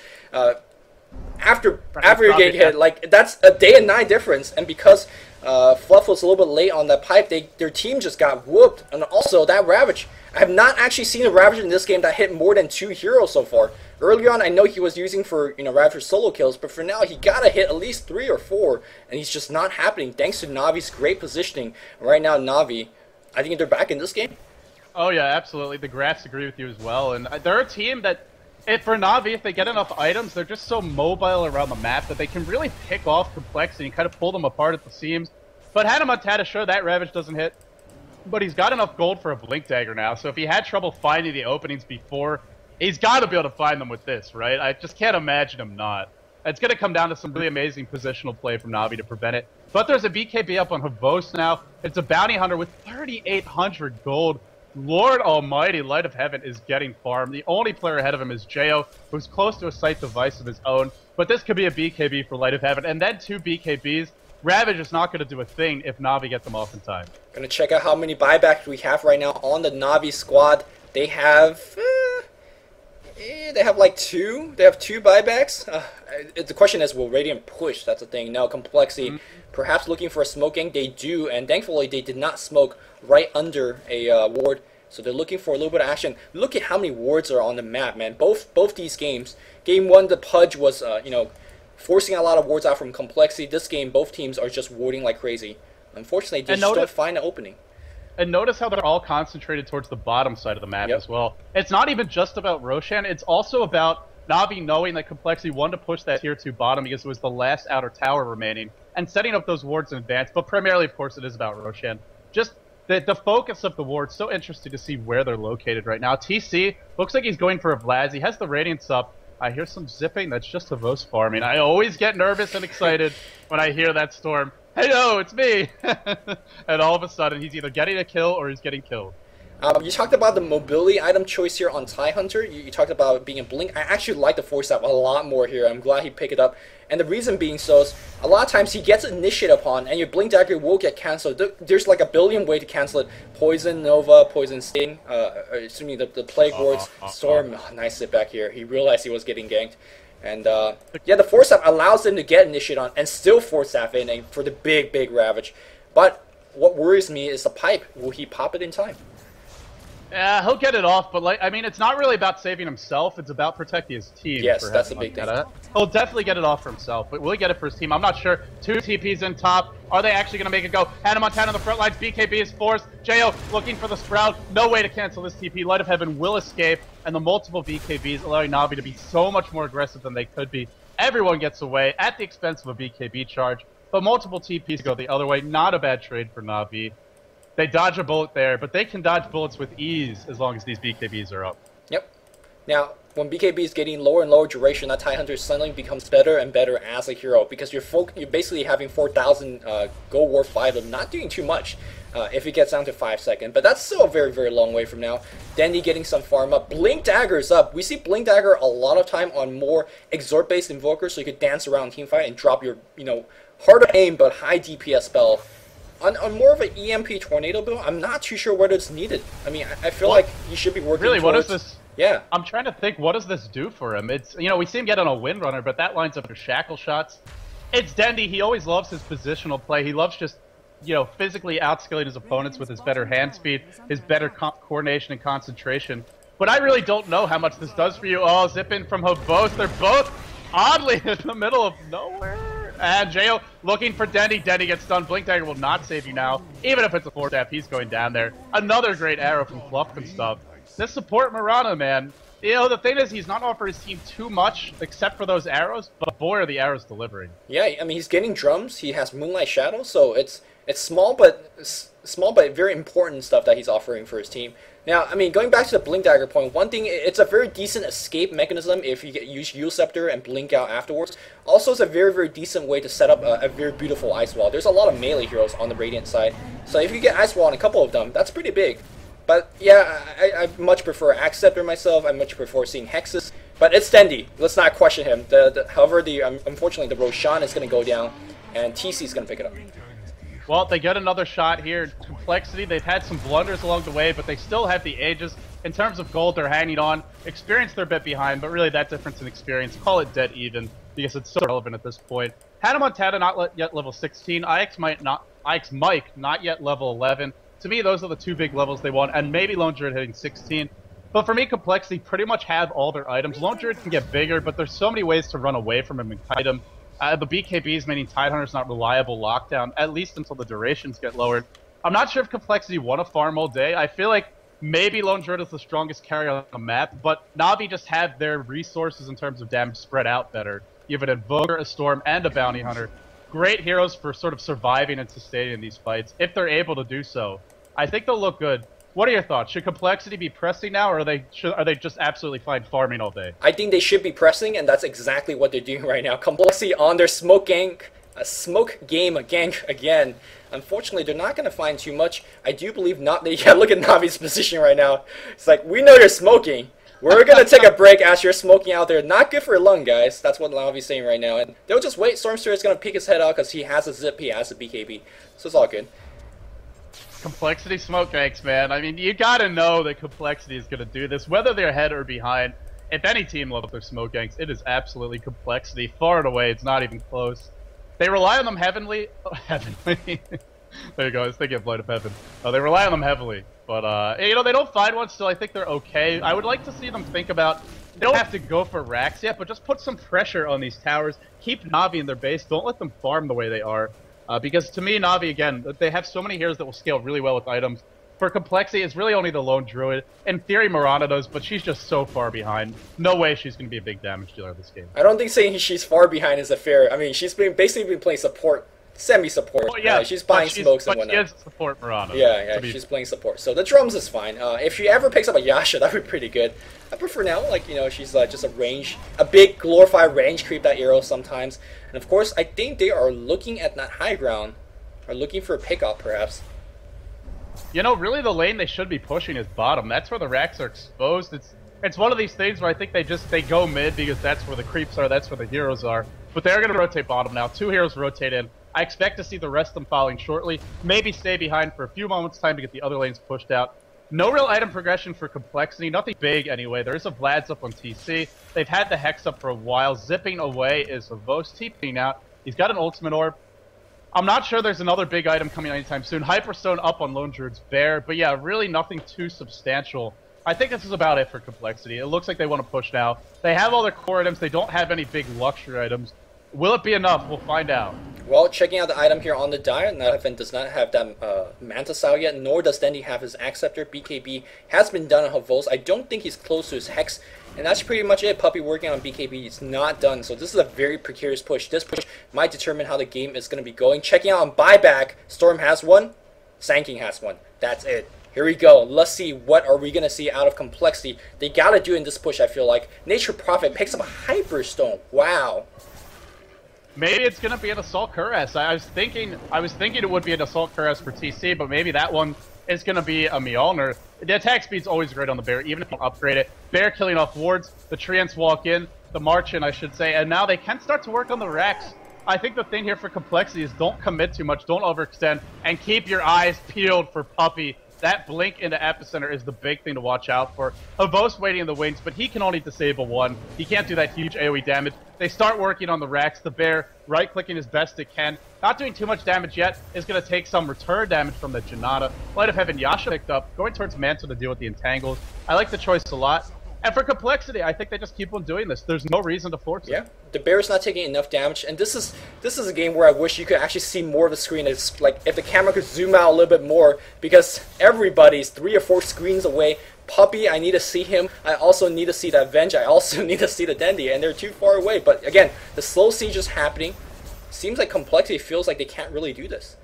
after you get hit, like, that's a day and night difference. And because Fluff was a little bit late on that pipe, their team just got whooped. And also that Ravage, I have not actually seen a Ravage in this game that hit more than 2 heroes so far. Earlier on, I know he was using for, Ravager solo kills, but for now he gotta hit at least 3 or 4, and he's just not happening thanks to Navi's great positioning. Right now, Navi, I think they're back in this game. Oh yeah, absolutely. The graphs agree with you as well, and they're a team that, for Navi, if they get enough items, they're just so mobile around the map that they can really pick off complexity and kind of pull them apart at the seams. But Hannah Montana, sure, that Ravage doesn't hit, but he's got enough gold for a Blink Dagger now, so if he had trouble finding the openings before, he's got to be able to find them with this, right? I just can't imagine him not. It's going to come down to some really amazing positional play from Navi to prevent it. But there's a BKB up on Havos now. It's a Bounty Hunter with 3,800 gold. Lord Almighty, Light of Heaven is getting farmed. The only player ahead of him is Jo, who's close to a site device of his own. But this could be a BKB for Light of Heaven. And then 2 BKBs. Ravage is not going to do a thing if Navi gets them off in time. Gonna check out how many buybacks we have right now on the Navi squad. They have like 2. They have 2 buybacks. The question is, will Radiant push? That's the thing. Now, Complexity, perhaps looking for a smoking. They do, and thankfully they did not smoke right under a ward. So they're looking for a little bit of action. Look at how many wards are on the map, man. Both these games. Game 1, the Pudge was, forcing a lot of wards out from Complexity. This game, both teams are just warding like crazy. Unfortunately, they just don't find an opening. And notice how they're all concentrated towards the bottom side of the map as well. It's not even just about Roshan, it's also about Navi knowing that Complexity wanted to push that tier 2 bottom because it was the last outer tower remaining, and setting up those wards in advance, but primarily, of course, it is about Roshan. Just the focus of the wards, so interesting to see where they're located right now. TC, looks like he's going for a Vlad, he has the Radiance up. I hear some zipping, that's just Havos farming. I always get nervous and excited when I hear that storm. Hey, no, it's me! And all of a sudden, he's either getting a kill or he's getting killed. You talked about the mobility item choice here on TI Hunter. You talked about it being a blink. I actually like the force up a lot more here. I'm glad he picked it up. And the reason being so is, a lot of times he gets initiated upon, and your blink dagger will get cancelled. There's like a billion way to cancel it. Poison, Nova, Poison Sting, assuming the Plague Wards, Storm. Oh, nice sit back here. He realized he was getting ganked. And yeah, the force staff allows them to get initiate on and still force staff in for the big Ravage. But what worries me is the pipe. Will he pop it in time? Yeah, he'll get it off, but I mean, it's not really about saving himself, it's about protecting his team. Yes, that's a big thing. He'll definitely get it off for himself, but will he get it for his team? I'm not sure. 2 TPs in top. Are they actually going to make it go? Hannah Montana on the front lines. BKB is forced. Jo looking for the Sprout. No way to cancel this TP. Light of Heaven will escape, and the multiple BKBs allowing Navi to be so much more aggressive than they could be. Everyone gets away at the expense of a BKB charge, but multiple TPs go the other way. Not a bad trade for Navi. They dodge a bullet there, but they can dodge bullets with ease as long as these BKBs are up. Yep. Now, when BKB is getting lower and lower duration, that TI Hunter suddenly becomes better and better as a hero because you're basically having 4,000 Gold War 5 of not doing too much if it gets down to 5 seconds. But that's still a very long way from now. Dandy getting some farm up. Blink Dagger's up. We see Blink Dagger a lot of time on more Exort-based Invokers, so you could dance around teamfight and drop your, harder aim but high DPS spell. On more of an EMP Tornado build, I'm not too sure whether it's needed. I mean, I feel like you should be working Really, towards... what is this? Yeah. I'm trying to think, what does this do for him? It's, we see him get on a Windrunner, but that lines up for shackle shots. It's Dendy. He always loves his positional play. He loves just, physically outskilling his opponents with his better hand speed, his better coordination and concentration. But I really don't know how much this does for you. Oh, zip in from Havos. They're both oddly in the middle of nowhere. And Jo looking for Dendy. Dendy gets stunned. Blink Dagger will not save you now. Even if it's a 4-tap, he's going down there. Another great arrow from Fluff and stuff. This support Mirana, man. The thing is, he's not offering his team too much, except for those arrows, but boy are the arrows delivering. Yeah, I mean, he's getting drums. He has Moonlight Shadow, so it's It's small but very important stuff that he's offering for his team. Now, I mean, going back to the Blink Dagger point, one thing, it's a very decent escape mechanism if you use Yield Scepter and blink out afterwards. Also, it's a very decent way to set up a very beautiful Ice Wall. There's a lot of melee heroes on the Radiant side, so if you get Ice Wall on a couple of them, that's pretty big. But yeah, I much prefer Axe Scepter myself. I much prefer seeing Hexes. But it's Dendi. Let's not question him. However, unfortunately, the Roshan is going to go down, and TC is going to pick it up. Well, they get another shot here. Complexity, they've had some blunders along the way, but they still have the Aegis. In terms of gold, they're hanging on. Experience, they're a bit behind, but really that difference in experience, call it dead even, because it's so relevant at this point. Hannah Montana not yet level 16. IX Mike not yet level 11. To me, those are the two big levels they want, and maybe Lone Druid hitting 16. But for me, Complexity pretty much have all their items. Lone Druid can get bigger, but there's so many ways to run away from him and kite him. The BKBs, meaning Tidehunter's not reliable lockdown, at least until the durations get lowered. I'm not sure if Complexity want to farm all day. I feel like maybe Lone Druid is the strongest carry on the map, but Navi just have their resources in terms of damage spread out better. You have an Invoker, a Storm, and a Bounty Hunter. Great heroes for sort of surviving and sustaining these fights, if they're able to do so. I think they'll look good. What are your thoughts? Should Complexity be pressing now, or are they just absolutely fine farming all day? I think they should be pressing, and that's exactly what they're doing right now. Complexity on their smoke game gank again. Unfortunately, they're not going to find too much. I do believe not. Yeah, look at Navi's position right now. It's like, we know you're smoking. We're going to take a break as you're smoking out there. Not good for your lung, guys. That's what Navi's saying right now. And they'll just wait. Stormster is going to peek his head out because he has a zip, he has a BKB. So it's all good. Complexity smoke ganks, man. I mean, you gotta know that Complexity is gonna do this, whether they're ahead or behind. If any team loves their smoke ganks, it is absolutely Complexity. Far and away, it's not even close. They rely on them heavily. Oh, heavenly. There you go, I was thinking of Light of Heaven. They rely on them heavily. But, you know, they don't find one still. I think they're okay. I would like to see them think about, they don't have to go for racks yet, but just put some pressure on these towers. Keep Navi in their base. Don't let them farm the way they are. Because to me, Navi, again, they have so many heroes that will scale really well with items. For Complexity, it's really only the Lone Druid. In theory, Mirana does, but she's just so far behind. No way she's going to be a big damage dealer this game. I don't think saying she's far behind is a fair. I mean, she's basically been playing support, semi-support. Oh, yeah, she's buying smokes and whatnot. She is support Mirana. Yeah, she's playing support. So the drums is fine. If she ever picks up a Yasha, that would be pretty good. I prefer now, like, you know, she's just a big glorified range creep that arrow sometimes. And of course, I think they are looking at that high ground. Are looking for a pickup, perhaps. You know, really the lane they should be pushing is bottom. That's where the racks are exposed. It's one of these things where I think they go mid because that's where the creeps are, that's where the heroes are. But they're going to rotate bottom now. 2 heroes rotate in. I expect to see the rest of them following shortly. Maybe stay behind for a few moments' time to get the other lanes pushed out. No real item progression for Complexity. Nothing big anyway. There is a Vlad's up on TC. They've had the Hex up for a while. Zipping away is Avos TPing out. He's got an ultimate orb. I'm not sure there's another big item coming anytime soon. Hyperstone up on Lone Druid's Bear, but yeah, really nothing too substantial. I think this is about it for Complexity. It looks like they want to push now. They have all their core items. They don't have any big luxury items. Will it be enough? We'll find out. Well, checking out the item here on the diet, Navi does not have that Manta Style yet, nor does Dendi have his Axe Scepter. BKB has been done on Havos. I don't think he's close to his Hex, and that's pretty much it. Puppey working on BKB is not done, so this is a very precarious push. This push might determine how the game is going to be going. Checking out on buyback, Storm has one, Sand has one. That's it. Here we go. Let's see what are we going to see out of Complexity. They got to do in this push, I feel like. Nature Prophet picks up a Hyperstone. Wow. Maybe it's gonna be an Assault Cuirass. I was thinking it would be an Assault Cuirass for TC, but maybe that one is gonna be a Mjolnir. The attack speed's always great on the Bear, even if you don't upgrade it. Bear killing off wards, the Treants walk in, the March in, I should say, and now they can start to work on the racks. I think the thing here for Complexity is don't commit too much, don't overextend, and keep your eyes peeled for Puppey. That blink into Epicenter is the big thing to watch out for. Havos waiting in the wings, but he can only disable one. He can't do that huge AoE damage. They start working on the racks. The Bear right-clicking as best it can. Not doing too much damage yet. Is going to take some return damage from the Janata. Light of Heaven Yasha picked up. Going towards Manta to deal with the Entangles. I like the choice a lot. And for Complexity, I think they just keep on doing this. There's no reason to force it. Yeah, the Bear's not taking enough damage, and this is a game where I wish you could actually see more of the screen. It's like if the camera could zoom out a little bit more, because everybody's 3 or 4 screens away. Puppey, I need to see him. I also need to see the Avenge. I also need to see the Dendi, and they're too far away. But again, the slow siege is happening. Seems like Complexity feels like they can't really do this.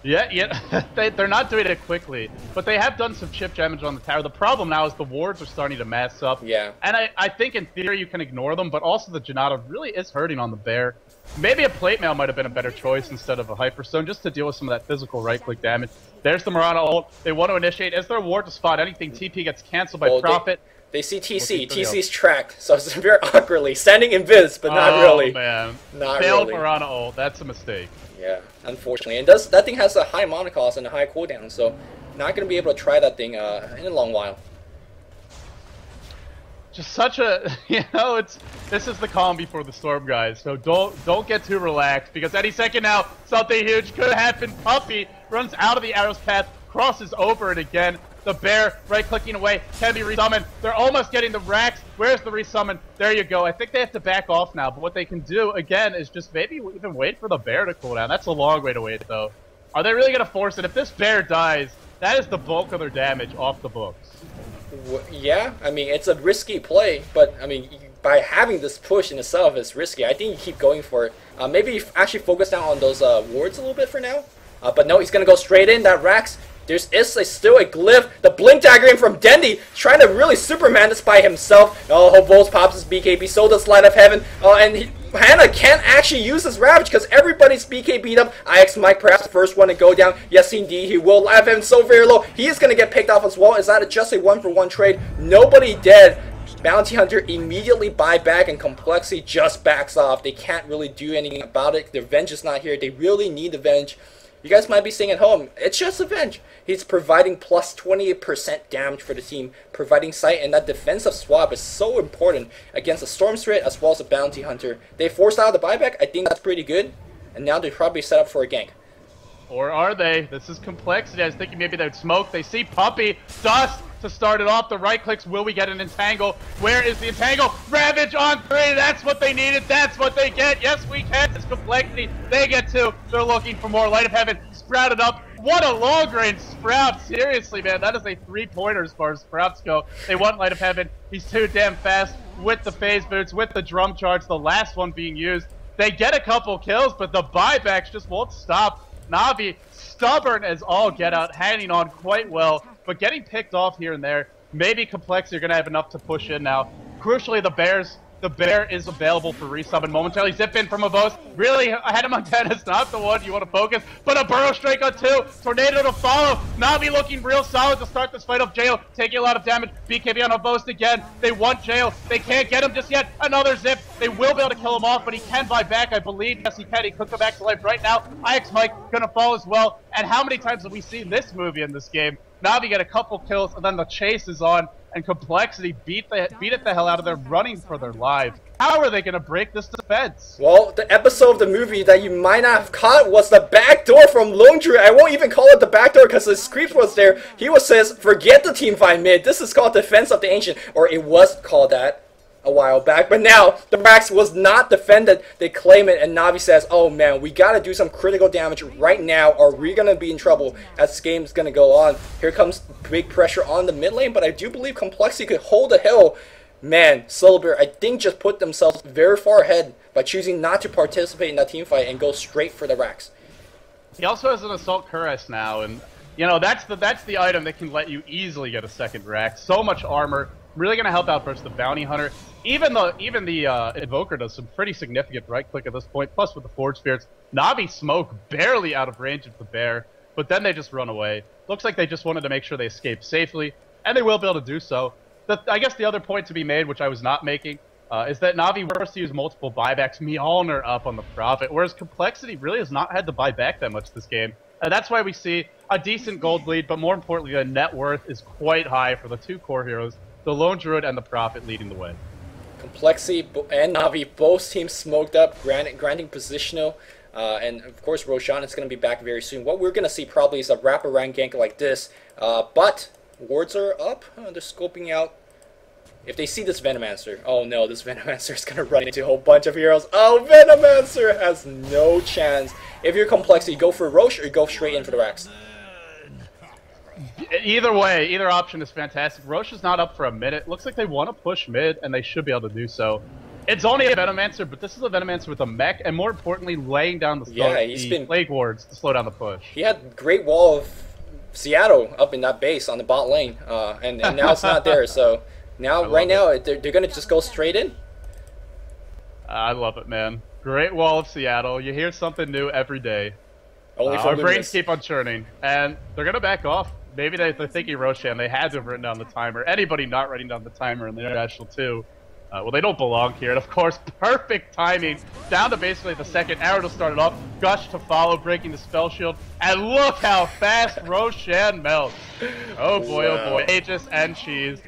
Yeah. They're not doing it quickly, but they have done some chip damage on the tower. The problem now is the wards are starting to mass up. Yeah. And I think in theory you can ignore them, but also the Janata really is hurting on the bear. Maybe a plate mail might have been a better choice instead of a hyperstone, just to deal with some of that physical right-click damage. There's the Mirana ult. They want to initiate. Is there a ward to spot anything? TP gets canceled by Prophet. They see TC. TC's tracked, so it's very awkwardly. Standing invis, but not really. Oh, man. Not Failed really. Mirana ult. That's a mistake. Yeah, unfortunately. And that thing has a high mana cost and a high cooldown, so not going to be able to try that thing in a long while. Just such a, this is the calm before the storm, guys. So don't get too relaxed, because any second now, something huge could happen. Puppey runs out of the arrow's path, crosses over it again. The bear right-clicking away can be resummoned. They're almost getting the racks. Where's the resummon? There you go. I think they have to back off now, but what they can do, again, is just maybe even wait for the bear to cool down. That's a long way to wait, though. Are they really going to force it? If this bear dies, that is the bulk of their damage off the books. Yeah, I mean, it's a risky play, but, I mean, by having this push in itself is risky. I think you keep going for it. Maybe actually focus down on those wards a little bit for now. But no, he's going to go straight in. That racks. There's still a glyph. The blink dagger in from Dendy, trying to really Superman this by himself. Oh, Volts pops his BKB, so does Light of Heaven. And Hannah can't actually use his Ravage because everybody's BK beat up. IX Mike perhaps the first one to go down. Yes, indeed, he will. Light of Heaven so very low. He is going to get picked off as well. Is that just a one-for-one trade? Nobody dead. Bounty Hunter immediately buy back, and Complexity just backs off. They can't really do anything about it. Their Venge is not here. They really need the Venge. You guys might be saying at home, it's just a Venge. He's providing plus 28% damage for the team, providing sight, and that defensive swap is so important against a Storm Spirit as well as a Bounty Hunter. They forced out the buyback. I think that's pretty good, and now they're probably set up for a gank. Or are they? This is Complexity. I was thinking maybe they'd smoke. They see Puppey. Dust to start it off. The right clicks. Will we get an entangle? Where is the entangle? Ravage on 3. That's what they needed. That's what they get. Yes, we can. It's Complexity. They get 2. They're looking for more. Light of Heaven sprouted up. What a long-range sprout. Seriously, man. That is a 3-pointer as far as sprouts go. They want Light of Heaven. He's too damn fast with the phase boots, with the drum charge, the last one being used. They get a couple kills, but the buybacks just won't stop. Navi, stubborn as all get out, hanging on quite well, but getting picked off here and there. Maybe Complexity are going to have enough to push in now. Crucially, the bear is available for resummon momentarily. Zip in from Avos. Really, ahead of Montana is not the one you want to focus, but a Burrow Strike on 2. Tornado to follow. Navi looking real solid to start this fight off. Jail taking a lot of damage. BKB on Avos again. They want Jail. They can't get him just yet. Another Zip. They will be able to kill him off, but he can buy back, I believe. Yes, he can. He could come back to life right now. IX Mike gonna fall as well. And how many times have we seen this movie in this game? Navi get a couple kills, and then the chase is on. And Complexity beat it the hell out of them, running for their lives. How are they going to break this defense? Well, the episode of the movie that you might not have caught was the back door from Lone Druid. I won't even call it the back door because the script was there. He says, forget the team fight mid. This is called Defense of the Ancient. Or it was called that a while back. But now, the Rax was not defended. They claim it, and Navi says, oh man, we got to do some critical damage right now or we're going to be in trouble as this game is going to go on. Here comes big pressure on the mid lane, but I do believe Complexity could hold the hill. Man, Silver, I think, just put themselves very far ahead by choosing not to participate in that team fight and go straight for the Rax. He also has an Assault Cuirass now, and that's the item that can let you easily get a second Rax. So much armor. Really going to help out versus the Bounty Hunter. Even the Invoker does some pretty significant right-click at this point, plus with the Forge Spirits. Navi Smoke barely out of range of the bear, but then they just run away. Looks like they just wanted to make sure they escape safely, and they will be able to do so. I guess the other point to be made, which I was not making, is that Navi wants to use multiple buybacks, Mjolnir up on the Prophet, whereas Complexity really has not had to buy back that much this game. And that's why we see a decent gold lead, but more importantly, the net worth is quite high for the two core heroes, the Lone Druid and the Prophet leading the way. Complexity and Navi, both teams smoked up, granting positional. And of course, Roshan is going to be back very soon. What we're going to see probably is a wraparound gank like this. But wards are up. They're scoping out. If they see this Venomancer, oh no, this Venomancer is going to run into a whole bunch of heroes. Oh, Venomancer has no chance. If you're Complexity, go for Roche or go straight in for the Rax. Either way, either option is fantastic. Roche is not up for a minute. Looks like they want to push mid, and they should be able to do so. It's only a Venomancer, but this is a Venomancer with a mech, and more importantly, laying down the Plague Wards to slow down the push. He had great wall of Seattle up in that base on the bot lane, and now it's not there. So now, right now, they're going to just go straight in. I love it, man. Great wall of Seattle. You hear something new every day. Only Our brains keep on churning, and they're going to back off. Maybe they're thinking Roshan. They had to have written down the timer. Anybody not writing down the timer in the International 2. Well, they don't belong here. And, of course, perfect timing. Down to basically the second. Arrow to start it off. Gush to follow, breaking the spell shield. And look how fast Roshan melts. Oh, boy, oh, boy. Aegis and Cheese.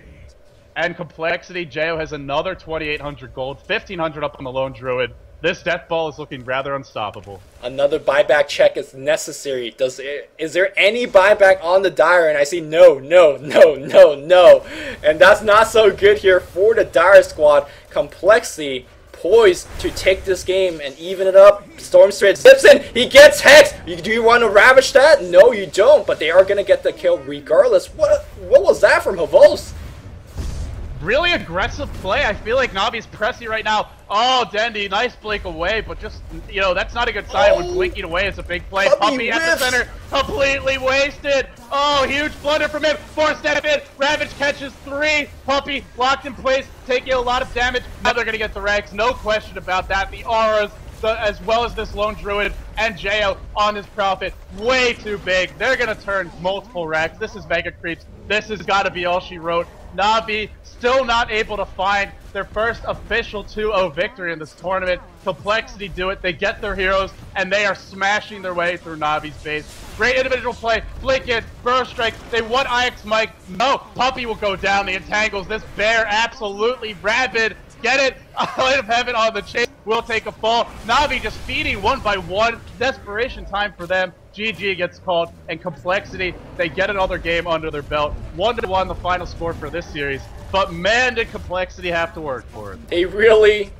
And Complexity. Jo has another 2,800 gold. 1,500 up on the Lone Druid. This death ball is looking rather unstoppable. Another buyback check is necessary. Is there any buyback on the Dire? And I see no. And that's not so good here for the Dire squad. Complexity poised to take this game and even it up. Stormstride slips in. He gets hexed. Do you want to ravage that? No, you don't. But they are going to get the kill regardless. What was that from Havos? Really aggressive play. I feel like Navi's pressing right now. Oh, Dendy, nice blink away, but just, you know, that's not a good sign when blinking away is a big play. Puppy at the center, completely wasted. Oh, huge blunder from him. 4-step in, Ravage catches 3. Puppy locked in place, taking a lot of damage. Now they're going to get the Rex, no question about that. The auras, as well as this Lone Druid and Jo on his Prophet, way too big. They're going to turn multiple Rex. This is Mega Creeps. This has got to be all she wrote. Navi still not able to find their first official 2-0 victory in this tournament. Complexity do it. They get their heroes, and they are smashing their way through Navi's base. Great individual play. Blink in, Burst Strike. They want IX Mike. No, Puppy will go down. The entangles. This bear absolutely rabid. Get it? Light of Heaven on the chain will take a fall. Navi just feeding one by one. Desperation time for them. GG gets called, and Complexity, they get another game under their belt. 1-1 the final score for this series. But man, did Complexity have to work for it. They really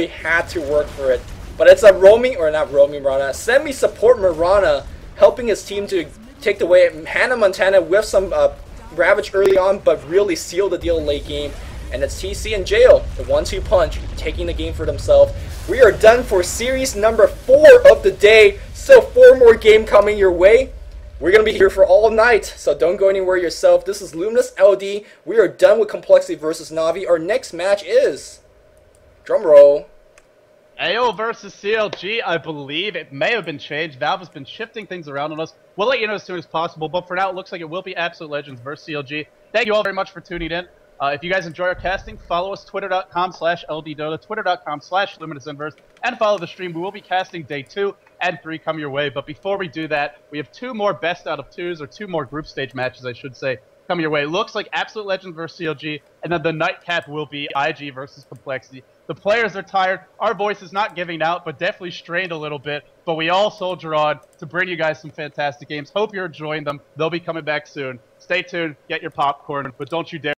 had to work for it. But it's a semi-support Mirana helping his team to take the way. Hannah Montana with some Ravage early on, but really seal the deal late game. And it's TC and Jo, the 1-2 punch, taking the game for themselves. We are done for series number 4 of the day. Still 4 more games coming your way. We're going to be here for all night, so don't go anywhere yourself. This is Luminous LD. We are done with Complexity versus Navi. Our next match is, drumroll, AO versus CLG. I believe it may have been changed. Valve has been shifting things around on us. We'll let you know as soon as possible, but for now it looks like it will be Absolute Legends versus CLG. Thank you all very much for tuning in. If you guys enjoy our casting, follow us, twitter.com/LDDota, twitter.com/LuminousInverse, and follow the stream. We will be casting day 2 and 3 come your way. But before we do that, we have 2 more best out of 2s, or 2 more group stage matches, I should say, come your way. Looks like Absolute Legends versus CLG, and then the nightcap will be IG versus Complexity. The players are tired. Our voice is not giving out, but definitely strained a little bit. But we all soldier on to bring you guys some fantastic games. Hope you're enjoying them. They'll be coming back soon. Stay tuned. Get your popcorn, but don't you dare